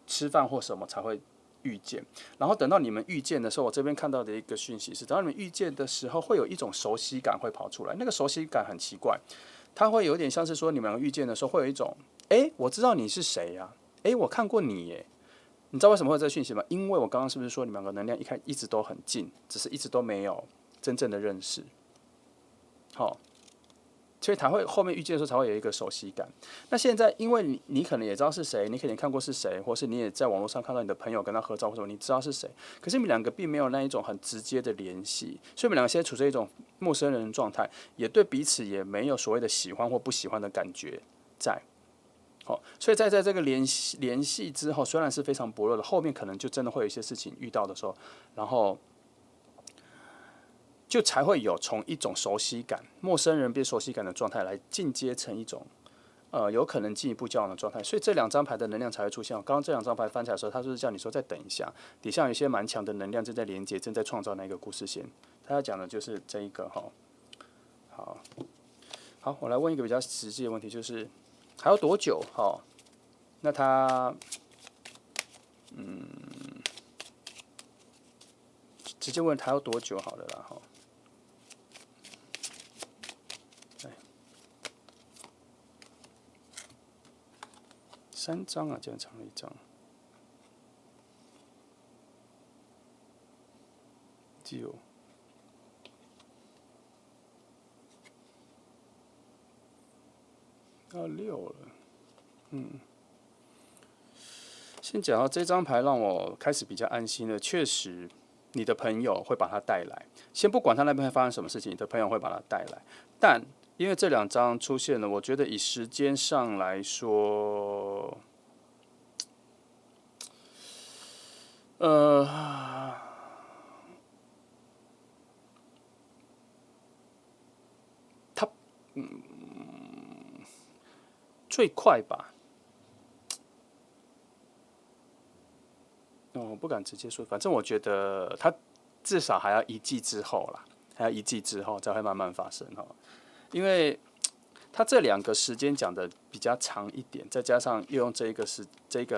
吃饭或什么才会遇见。然后等到你们遇见的时候，我这边看到的一个讯息是，等到你们遇见的时候，会有一种熟悉感会跑出来。那个熟悉感很奇怪，它会有点像是说你们遇见的时候，会有一种，我知道你是谁呀、我看过你耶。你知道为什么会有这个讯息吗？因为我刚刚是不是说你们两个能量一直都很近，只是一直都没有真正的认识，好。所以才会后面遇见的时候才会有一个熟悉感。那现在因为你可能也知道是谁，你可能看过是谁，或是你也在网络上看到你的朋友跟他合照或什么，你知道是谁。可是你们两个并没有那一种很直接的联系，所以你们两个现在处在一种陌生人的状态，也对彼此也没有所谓的喜欢或不喜欢的感觉在。好，所以在这个联系之后，虽然是非常薄弱的，后面可能就真的会有一些事情遇到的时候，然后就才会有从一种熟悉感、陌生人变熟悉感的状态，来进阶成一种有可能进一步交往的状态。所以这2张牌的能量才会出现。刚刚这2张牌翻起来的时候，他就是叫你说再等一下，底下有一些蛮强的能量正在连接，正在创造那个故事线。他要讲的就是这一个哈。好，好，我来问一个比较实际的问题，就是还要多久？好，那他直接问还要多久好了啦，哈。3张啊，这样长了一张。9到6了，先讲到这张牌，让我开始比较安心了。确实，你的朋友会把他带来，先不管他那边会发生什么事情，你的朋友会把他带来。但因为这2张出现了，我觉得以时间上来说，他最快吧。我不敢直接说，反正我觉得他至少还要1季之后啦，还要1季之后才会慢慢发生哈。因为他这2个时间讲的比较长一点，再加上又用这个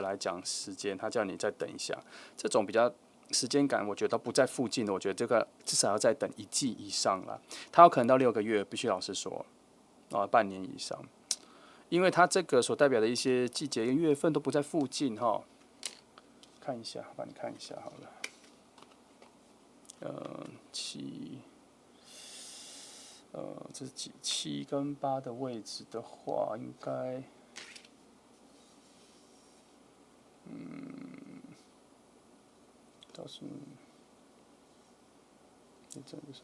来讲时间，他叫你再等一下，这种比较时间感，我觉得不在附近的，我觉得这个至少要再等1季以上啦。他有可能到6个月，必须老实说，半年以上，因为他这个所代表的一些季节跟月份都不在附近哈。看一下，帮你看一下好了。7，这是几？7跟8的位置的话，应该，倒是，这个是，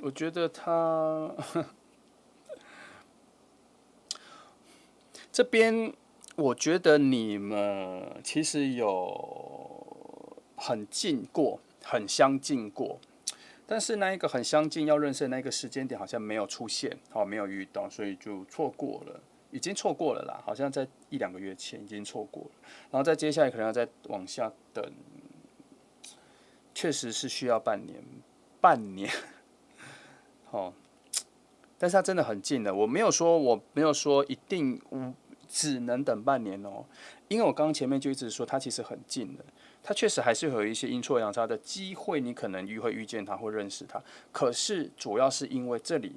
我觉得他这边，我觉得你们其实有很近过，很相近过，但是那一个很相近要认识的那个时间点好像没有出现，没有遇到，所以就错过了，已经错过了啦，好像在1、2个月前已经错过了，然后再接下来可能要再往下等，确实是需要半年，但是它真的很近了，我没有说一定只能等半年哦，因为我刚刚前面就一直说它其实很近的，它确实还是有一些阴错阳差的机会，你可能会遇见它或认识它，可是主要是因为这里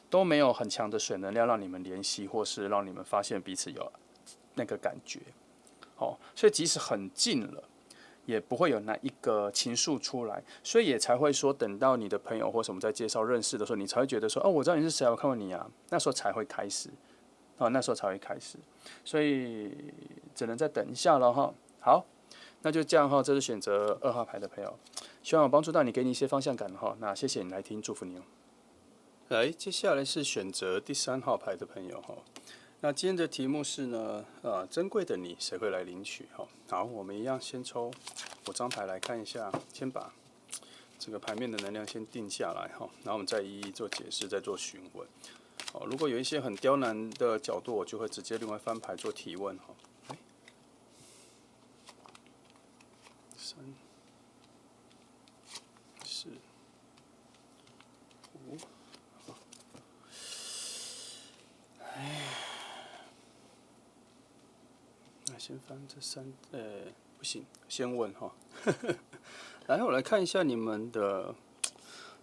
都没有很强的水能量让你们联系，或是让你们发现彼此有那个感觉，所以即使很近了。也不会有那一个情愫出来，所以也才会说，等到你的朋友或什么在介绍认识的时候，你才会觉得说，我知道你是谁，我看过你啊，那时候才会开始，那时候才会开始，所以只能再等一下了哈。好，那就这样哈，这是选择2号牌的朋友，希望有帮助到你，给你一些方向感哈。那谢谢你来听，祝福你哦。来，接下来是选择第3号牌的朋友哈。那今天的题目是呢，珍贵的你谁会来领取？好，我们一样先抽5张牌来看一下，先把这个牌面的能量先定下来哈，然后我们再一一做解释，再做询问。如果有一些很刁难的角度，我就会直接另外翻牌做提问哈。3、4、5。那先翻这3，不行，先问哈。然后我来看一下你们的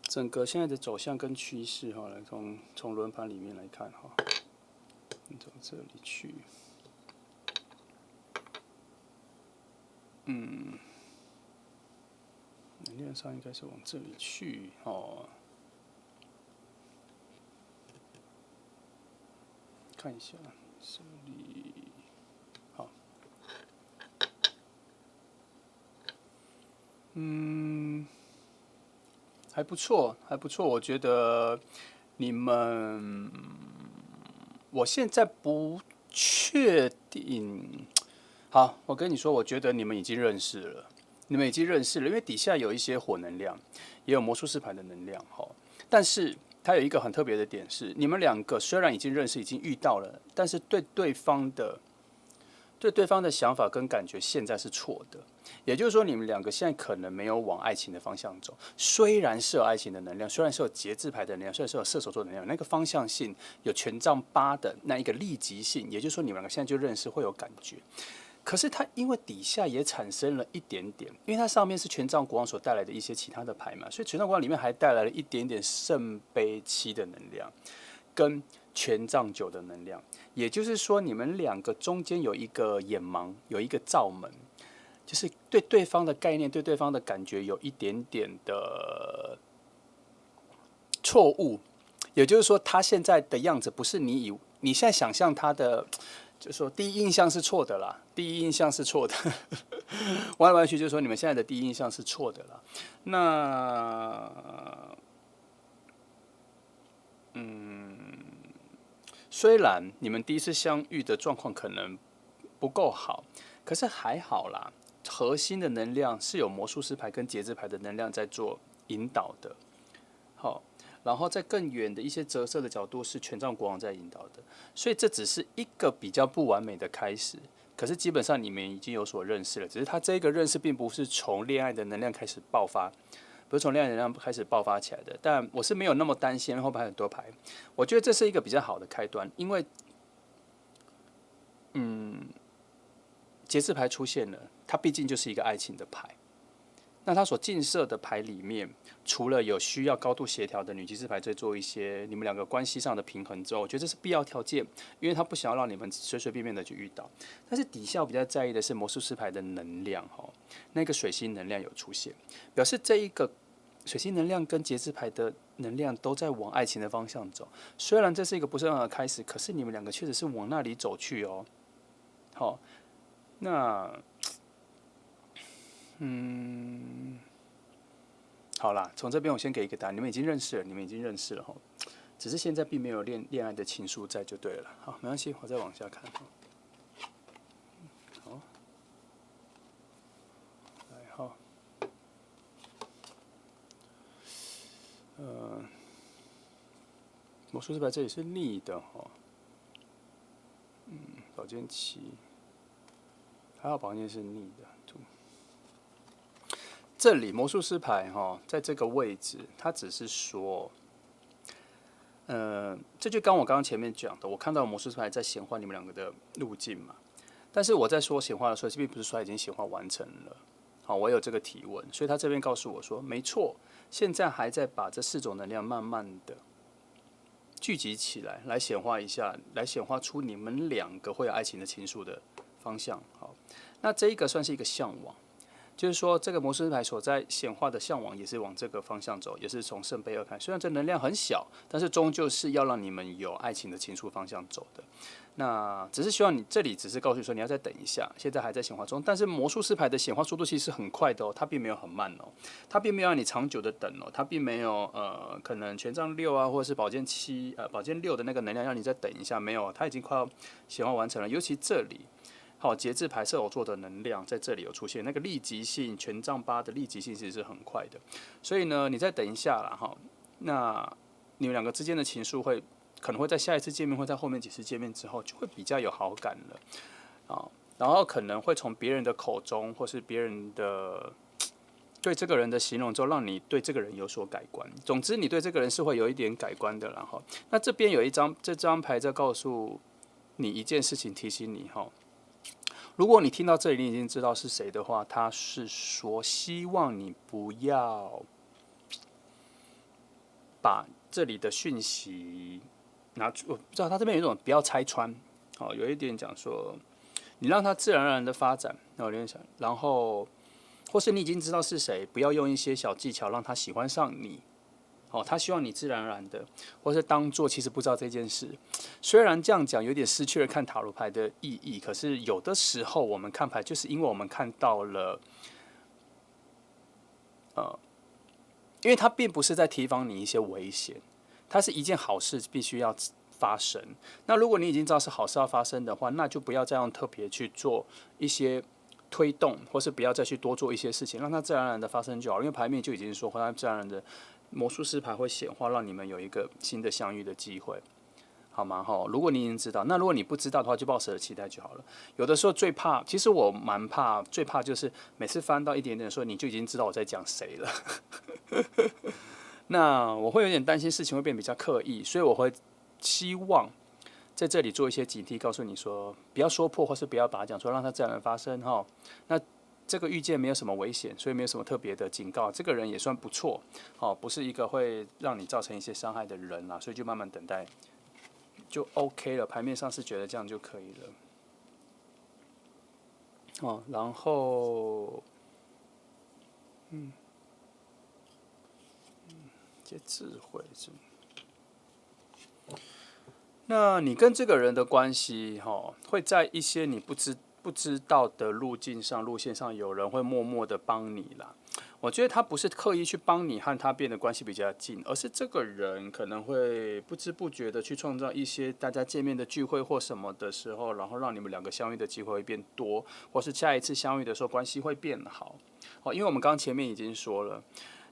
整个现在的走向跟趋势哈，来从轮盘里面来看哈。走这里去，能量上应该是往这里去哦。看一下这里，好，还不错，还不错。我觉得你们，我现在不确定。好，我跟你说，我觉得你们已经认识了，你们已经认识了，因为底下有一些火能量，也有魔术师牌的能量哈。但是它有一个很特别的点是，你们两个虽然已经认识，已经遇到了，但是对对方的想法跟感觉现在是错的。也就是说，你们两个现在可能没有往爱情的方向走。虽然是有爱情的能量，虽然是有节制牌的能量，虽然是有射手座的能量，那个方向性有权杖8的那一个立即性，也就是说你们两个现在就认识会有感觉。可是它因为底下也产生了一点点，因为它上面是权杖国王所带来的一些其他的牌嘛，所以权杖国王里面还带来了一点点圣杯7的能量，跟权杖9的能量。也就是说，你们两个中间有一个眼盲，有一个罩门，就是对对方的概念、对对方的感觉有一点点的错误。也就是说，他现在的样子不是你现在想象他的。就是说，第一印象是错的啦，第一印象是错的。弯来弯去，就是说你们现在的第一印象是错的啦。那，虽然你们第一次相遇的状况可能不够好，可是还好啦。核心的能量是有魔术师牌跟节制牌的能量在做引导的。好。然后在更远的一些折射的角度是权杖国王在引导的，所以这只是一个比较不完美的开始。可是基本上你们已经有所认识了，只是他这个认识并不是从恋爱的能量开始爆发，不是从恋爱能量开始爆发起来的。但我是没有那么担心后排很多牌，我觉得这是一个比较好的开端，因为节制牌出现了，它毕竟就是一个爱情的牌。那他所进射的牌里面，除了有需要高度协调的女骑士牌在做一些你们两个关系上的平衡之后，我觉得这是必要条件，因为他不想要让你们随随便便的去遇到。但是底下我比较在意的是魔术师牌的能量那个水星能量有出现，表示这一个水星能量跟节制牌的能量都在往爱情的方向走。虽然这是一个不是很好的开始，可是你们两个确实是往那里走去哦。好，那。好啦，从这边我先给一个答案，你们已经认识了，只是现在并没有恋爱的情愫在就对了。好，没关系，我再往下看。好，来哈，魔术师牌这里是逆的宝剑7，还好宝剑是逆的。这里魔术师牌在这个位置，它只是说，这就我刚刚前面讲的，我看到魔术师牌在显化你们两个的路径嘛。但是我在说显化的时候，并不是说已经显化完成了。好，我有这个提问，所以他这边告诉我说，没错，现在还在把这4种能量慢慢的聚集起来，来显化一下，来显化出你们两个会有爱情的情愫的方向。好，那这一个算是一个向往。就是说，这个魔术师牌所在显化的向往也是往这个方向走，也是从圣杯2看。虽然这能量很小，但是终究是要让你们有爱情的情愫方向走的。那只是希望你这里只是告诉你说你要再等一下，现在还在显化中。但是魔术师牌的显化速度其实是很快的它并没有很慢它并没有让你长久的等它并没有可能权杖6啊，或者是宝剑7宝剑6的那个能量让你再等一下，没有，它已经快要显化完成了。尤其这里。好，节制牌射手座的能量在这里有出现，那个立即性权杖8的立即性其实是很快的，所以呢，你再等一下啦那你们两个之间的情愫可能会在下一次见面，或在后面几次见面之后，就会比较有好感了然后可能会从别人的口中，或是别人的对这个人的形容之后，让你对这个人有所改观。总之，你对这个人是会有一点改观的那这边有这张牌在告诉你一件事情，提醒你如果你听到这里，你已经知道是谁的话，他是说希望你不要把这里的讯息拿出。我不知道他这边有一种不要拆穿，有一点讲说你让他自然而然的发展，然后或是你已经知道是谁，不要用一些小技巧让他喜欢上你。他希望你自然而然的，或是当做其实不知道这件事。虽然这样讲有点失去了看塔罗牌的意义，可是有的时候我们看牌，就是因为我们看到了，因为它并不是在提防你一些危险，它是一件好事必须要发生。那如果你已经知道是好事要发生的话，那就不要这样特别去做一些推动，或是不要再去多做一些事情，让它自然而然的发生就好。因为牌面就已经说，它自然而然的魔术师牌会显化，让你们有一个新的相遇的机会。好吗？如果你已经知道，那如果你不知道的话，就抱持着期待就好了。有的时候最怕，其实我蛮怕，最怕就是每次翻到一点点的时候，你就已经知道我在讲谁了。那我会有点担心事情会变得比较刻意，所以我会希望在这里做一些警惕，告诉你说，不要说破，或是不要把它讲出来，让它自然发生哈。那这个遇见没有什么危险，所以没有什么特别的警告。这个人也算不错，不是一个会让你造成一些伤害的人啦，所以就慢慢等待。就 OK 了，牌面上是觉得这样就可以了。然后，一些智慧是。那你跟这个人的关系，会在一些你不知道的路线上，有人会默默的帮你啦。我觉得他不是刻意去帮你和他变得关系比较近，而是这个人可能会不知不觉的去创造一些大家见面的聚会或什么的时候，然后让你们两个相遇的机会会变多，或是下一次相遇的时候关系会变好。因为我们刚刚前面已经说了，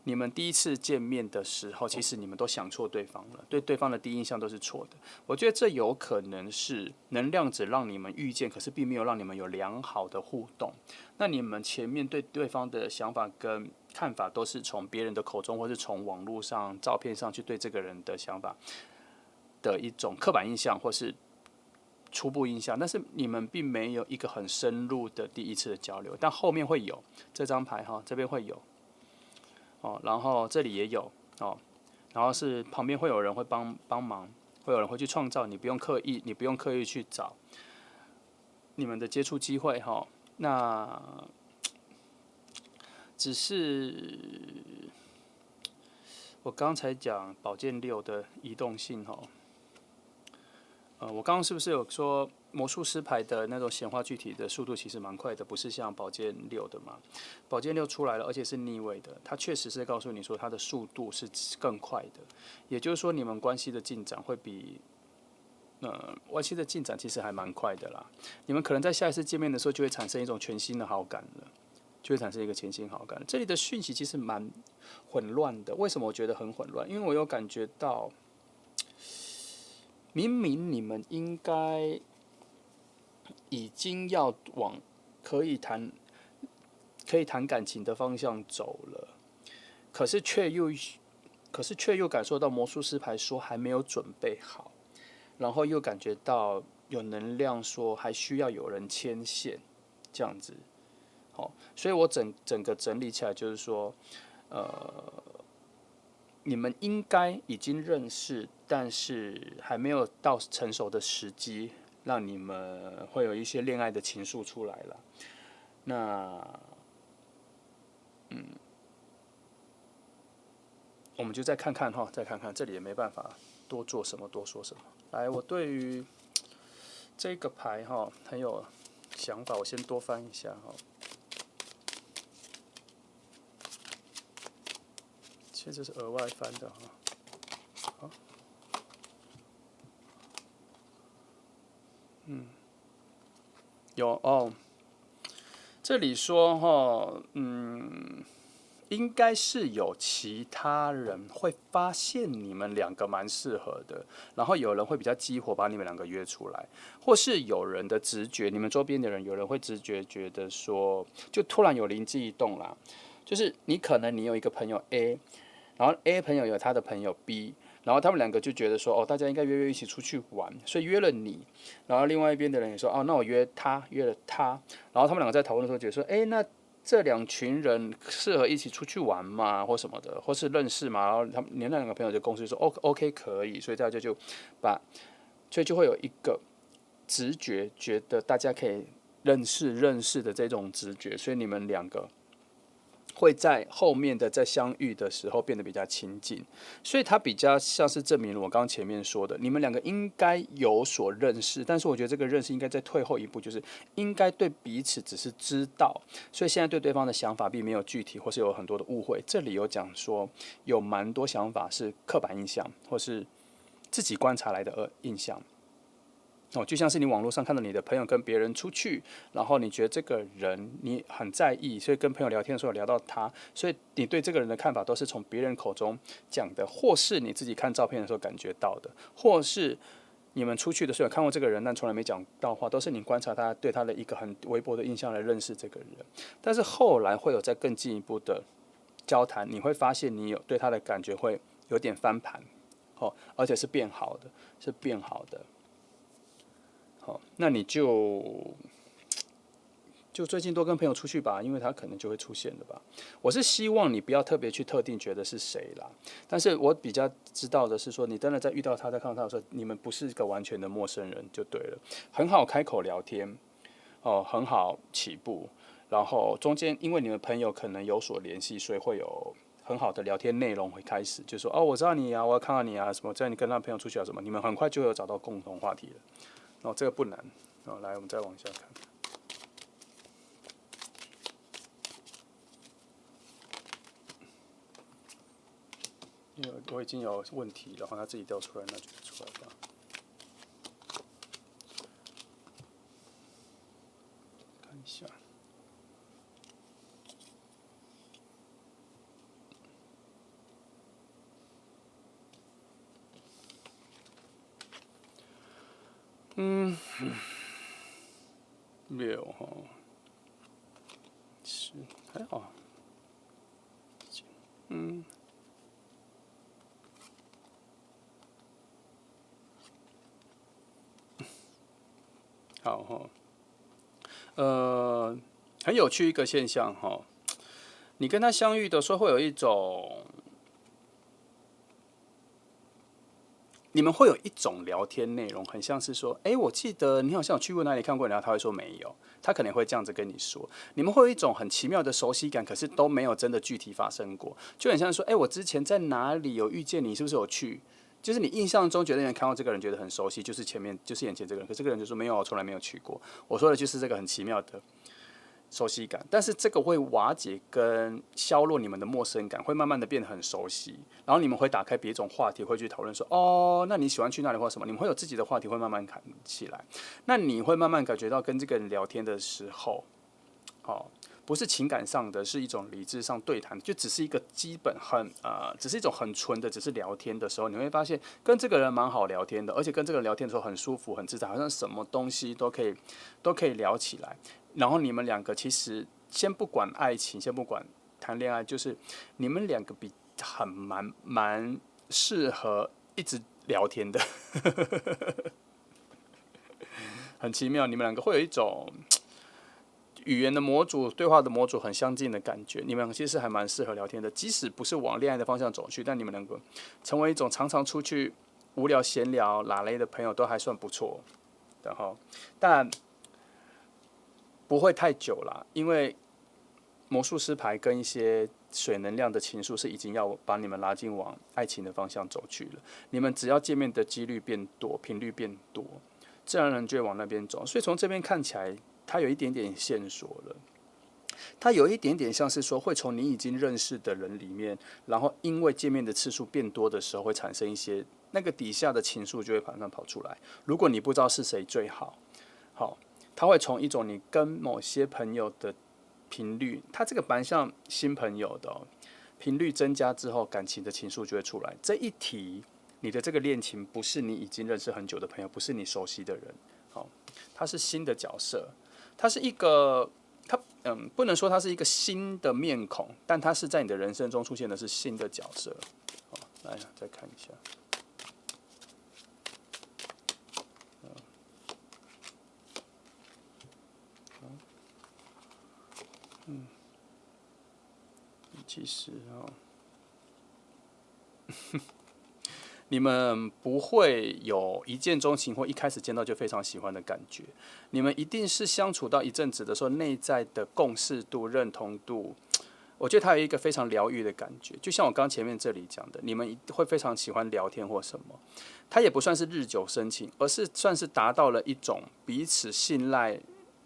你们第一次见面的时候，其实你们都想错对方了，对对方的第一印象都是错的。我觉得这有可能是能量只让你们遇见，可是并没有让你们有良好的互动。那你们前面对对方的想法跟看法都是从别人的口中，或是从网络上、照片上去对这个人的想法的一种刻板印象，或是初步印象，但是你们并没有一个很深入的第一次的交流，但后面会有这张牌这边会有然后这里也有然后是旁边会有人会帮忙，会有人会去创造，你不用刻意去找你们的接触机会那只是我刚才讲宝剑六的移动性我刚刚是不是有说魔术师牌的那种显化具体的速度其实蛮快的，不是像宝剑六的嘛？宝剑六出来了，而且是逆位的，它确实是告诉你说它的速度是更快的，也就是说你们关系的进展会比关系的进展其实还蛮快的啦。你们可能在下一次见面的时候就会产生一种全新的好感了，就会产生一个全新好感。这里的讯息其实蛮混乱的，为什么我觉得很混乱？因为我有感觉到。明明你们应该已经要往可以谈感情的方向走了，可是却又感受到魔术师牌说还没有准备好，然后又感觉到有能量说还需要有人牵线，这样子。所以我整个整理起来就是说，你们应该已经认识，但是还没有到成熟的时机，让你们会有一些恋爱的情愫出来了。那，我们就再看看再看看，这里也没办法多做什么，多说什么。来，我对于这个牌很有想法，我先多翻一下其实这是额外翻的有这里说应该是有其他人会发现你们两个蛮适合的，然后有人会比较激活把你们两个约出来，或是有人的直觉，你们周边的人有人会直觉觉得说，就突然有灵机一动啦，就是你有一个朋友 A，然后 A 朋友有他的朋友 B。然后他们两个就觉得说，大家应该约一起出去玩，所以约了你。然后另外一边的人也说，那我约了他。然后他们两个在讨论的时候，觉得说，那这两群人适合一起出去玩吗？或什么的，或是认识吗？然后那两个朋友就公司说，OK 可以，所以大家所以就会有一个直觉，觉得大家可以认识的这种直觉，所以你们两个。会在后面的在相遇的时候变得比较亲近，所以它比较像是证明了我刚刚前面说的，你们两个应该有所认识，但是我觉得这个认识应该再退后一步，就是应该对彼此只是知道，所以现在对对方的想法并没有具体，或是有很多的误会。这里有讲说有蛮多想法是刻板印象，或是自己观察来的印象。就像是你网络上看到你的朋友跟别人出去，然后你觉得这个人你很在意，所以跟朋友聊天的时候聊到他，所以你对这个人的看法都是从别人口中讲的，或是你自己看照片的时候感觉到的，或是你们出去的时候有看过这个人，但从来没讲到话，都是你观察他对他的一个很微薄的印象来认识这个人。但是后来会有再更进一步的交谈，你会发现你有对他的感觉会有点翻盘，而且是变好的，是变好的。那你就最近多跟朋友出去吧，因为他可能就会出现的吧。我是希望你不要特别去特定觉得是谁啦，但是我比较知道的是说，你真的在遇到他，在看到他的时候，你们不是一个完全的陌生人就对了，很好开口聊天，很好起步，然后中间因为你们朋友可能有所联系，所以会有很好的聊天内容会开始，就说我知道你啊，我要看到你啊，什么，在你跟他朋友出去啊什么，你们很快就会有找到共同话题了。这个不难。来，我们再往下看。因为我已经有问题，然后他自己调出来，那就出来吧。看一下。6是还好。好很有趣一个现象你跟他相遇的时候会有一种，你们会有一种聊天内容，很像是说，我记得你好像有去过哪里看过，然后他会说没有，他可能会这样子跟你说，你们会有一种很奇妙的熟悉感，可是都没有真的具体发生过，就很像说，我之前在哪里有遇见你，是不是有去？就是你印象中觉得你看到这个人觉得很熟悉，就是眼前这个人，可这个人就说没有，我从来没有去过。我说的就是这个很奇妙的熟悉感，但是这个会瓦解跟削弱你们的陌生感，会慢慢的变得很熟悉，然后你们会打开别种话题，会去讨论说，那你喜欢去哪里或什么，你们会有自己的话题，会慢慢看起来。那你会慢慢感觉到跟这个人聊天的时候，不是情感上的，是一种理智上对谈，就只是一个基本只是一种很纯的，只是聊天的时候，你会发现跟这个人蛮好聊天的，而且跟这个人聊天的时候很舒服、很自在，好像什么东西都可以聊起来。然后你们两个其实先不管爱情，先不管谈恋爱，就是你们两个蛮适合一直聊天的，很奇妙。你们两个会有一种语言的模组、对话的模组很相近的感觉，你们其实还蛮适合聊天的。即使不是往恋爱的方向走去，但你们能够成为一种常常出去无聊闲聊、拉勒的朋友，都还算不错。然后，但不会太久啦，因为魔术师牌跟一些水能量的情愫是已经要把你们拉进往爱情的方向走去了。你们只要见面的几率变多，频率变多，自然而然就会往那边走。所以从这边看起来，它有一点点线索了。它有一点点像是说，会从你已经认识的人里面，然后因为见面的次数变多的时候，会产生一些那个底下的情愫就会马上跑出来。如果你不知道是谁最好，它会从一种你跟某些朋友的频率，它这个蛮像新朋友的频率增加之后，感情的情愫就会出来。这一题，你的这个恋情不是你已经认识很久的朋友，不是你熟悉的人，他是新的角色，他是一个。不能说他是一个新的面孔，但他是在你的人生中出现的是新的角色。来，再看一下。其实你们不会有一见钟情或一开始见到就非常喜欢的感觉，你们一定是相处到一阵子的时候，内在的共识度、认同度，我觉得它有一个非常疗愈的感觉。就像我刚前面这里讲的，你们会非常喜欢聊天或什么，它也不算是日久生情，而是算是达到了一种彼此信赖、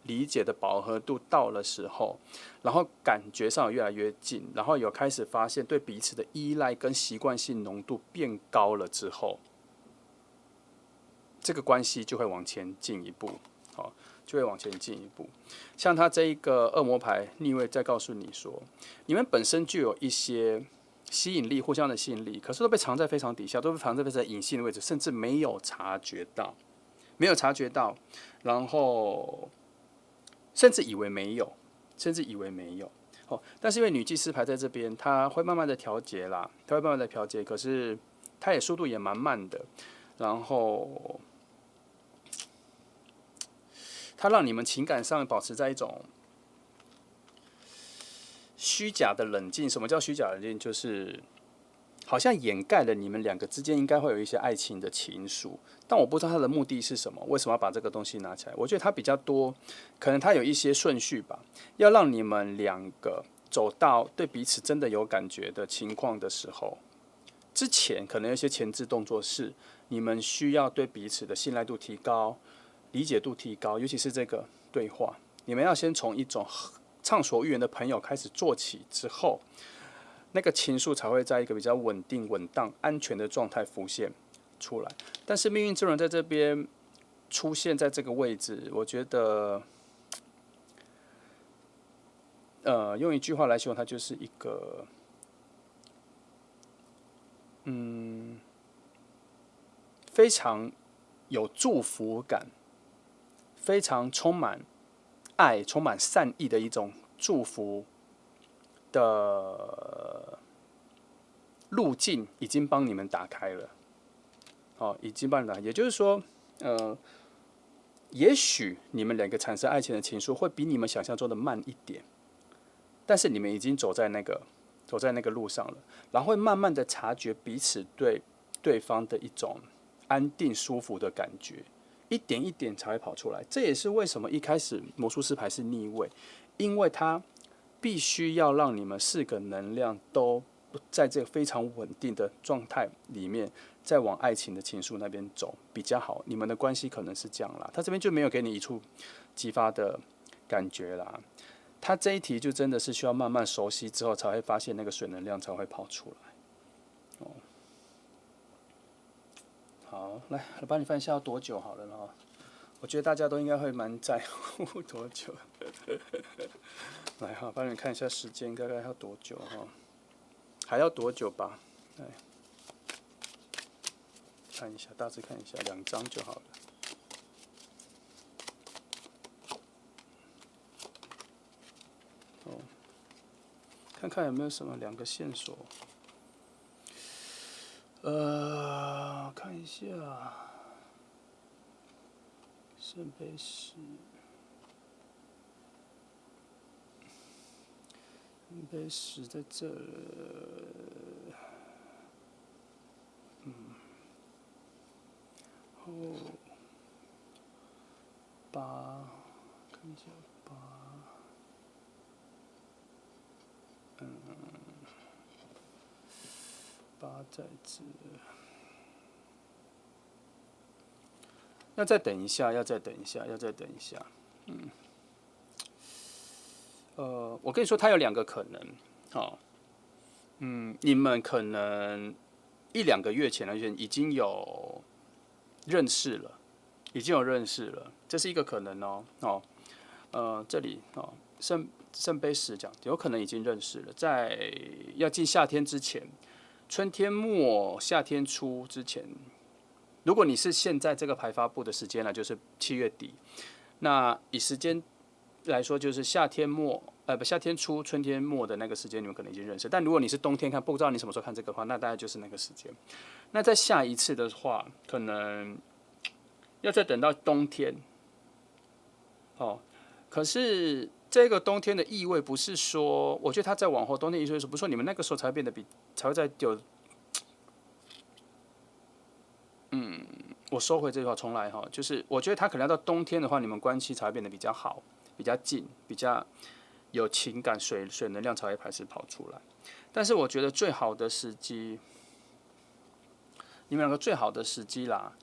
理解的饱和度到了时候，然后感觉上有越来越近，然后有开始发现对彼此的依赖跟习惯性浓度变高了之后，这个关系就会往前进一步，好，就会往前进一步。像他这一个恶魔牌逆位，在告诉你说，你们本身就有一些吸引力，互相的吸引力，可是都被藏在非常底下，都被藏在非常隐性的位置，甚至没有察觉到，没有察觉到，然后甚至以为没有，甚至以为没有。哦，但是因为女祭司牌在这边，它会慢慢的调节啦，它会慢慢的调节，可是它也速度也蛮慢的，然后它让你们情感上保持在一种虚假的冷静。什么叫虚假冷静？就是好像掩盖了你们两个之间应该会有一些爱情的情愫，但我不知道他的目的是什么，为什么要把这个东西拿起来？我觉得他比较多，可能他有一些顺序吧，要让你们两个走到对彼此真的有感觉的情况的时候，之前可能有一些前置动作是你们需要对彼此的信赖度提高、理解度提高，尤其是这个对话，你们要先从一种畅所欲言的朋友开始做起，之后那个情愫才会在一个比较稳定、稳当、安全的状态浮现出来。但是命运之轮在这边出现在这个位置，我觉得，用一句话来形容，它就是一个，非常有祝福感，非常充满爱、充满善意的一种祝福的路径，已经帮你们打开了。哦，已经帮你打开，也就是说，也许你们两个产生爱情的情愫会比你们想象中的慢一点，但是你们已经走在那个路上了，然后会慢慢的察觉彼此对对方的一种安定舒服的感觉，一点一点才会跑出来。这也是为什么一开始魔术师牌是逆位，因为它必须要让你们四个能量都在这个非常稳定的状态里面，再往爱情的情愫那边走比较好。你们的关系可能是这样啦，他这边就没有给你一触即发的感觉啦。他这一题就真的是需要慢慢熟悉之后，才会发现那个水能量才会跑出来。哦，好，来帮你翻一下要多久好了哈。我觉得大家都应该会蛮在乎多久。来哈，帮你看一下时间大概要多久哈。还要多久吧？来看一下，大致看一下，2张就好了。哦，看看有没有什么2个线索。看一下，圣杯10，圣杯10在这了。哦，8，看一下8，8在这，要再等一下，要再等一下，要再等一下。我跟你说，它有2个可能，哦，你们可能1-2个月前已经有认识了，这是一个可能哦。这里哦，圣杯10讲，有可能已经认识了，在要进夏天之前，春天末夏天初之前，如果你是现在这个牌发布的时间呢，就是7月底，那以时间来说，就是夏天末。夏天初、春天末的那个时间，你们可能已经认识。但如果你是冬天看，不知道你什么时候看这个的话，那大概就是那个时间。那在下一次的话，可能要再等到冬天。哦，可是这个冬天的意味不是说，我觉得它在往后冬天意味不是说你们那个时候才会变得才会在有，我收回这句话，重来哈，就是我觉得它可能要到冬天的话，你们关系才会变得比较好、比较近、比较有情感，水能量才会开始跑出来。但是我觉得最好的时机，你们两个最好的时机啦，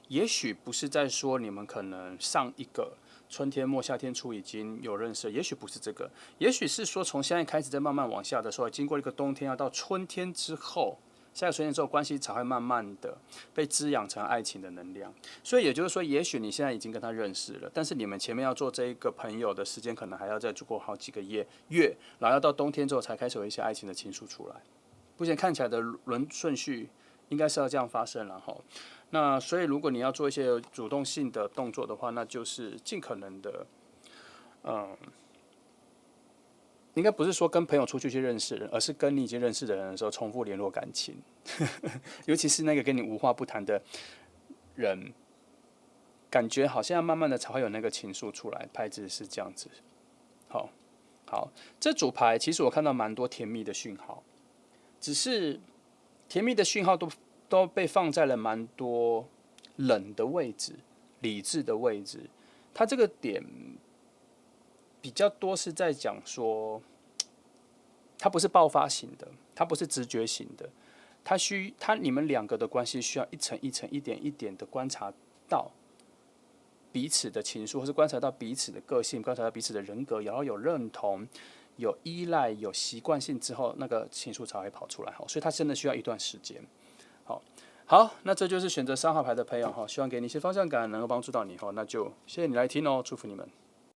也许不是在说你们可能上一个春天末夏天初已经有认识，也许不是这个，也许是说从现在开始在慢慢往下的时候，经过一个冬天，要到春天之后下一个水星之后，关系才会慢慢的被滋养成爱情的能量。所以也就是说，也许你现在已经跟他认识了，但是你们前面要做这一个朋友的时间，可能还要再过好几个月，然后要到冬天之后才开始有一些爱情的情愫出来。目前看起来的顺序应该是要这样发生了哈。那所以如果你要做一些主动性的动作的话，那就是尽可能的，应该不是说跟朋友出去认识人，而是跟你已经认识的人的时候重复联络感情，尤其是那个跟你无话不谈的人，感觉好像慢慢的才会有那个情愫出来。牌子是这样子，好，这组牌其实我看到蛮多甜蜜的讯号，只是甜蜜的讯号都被放在了蛮多冷的位置、理智的位置。它这个点比较多是在讲说，它不是爆发型的，它不是直觉型的，你们两个的关系需要一层一层、一点一点的观察到彼此的情愫，或是观察到彼此的个性，观察到彼此的人格，然后有认同、有依赖、有习惯性之后，那个情愫才会跑出来。所以它真的需要一段时间。好，那这就是选择3号牌的朋友哈，希望给你一些方向感，能够帮助到你哈。那就谢谢你来听哦，祝福你们。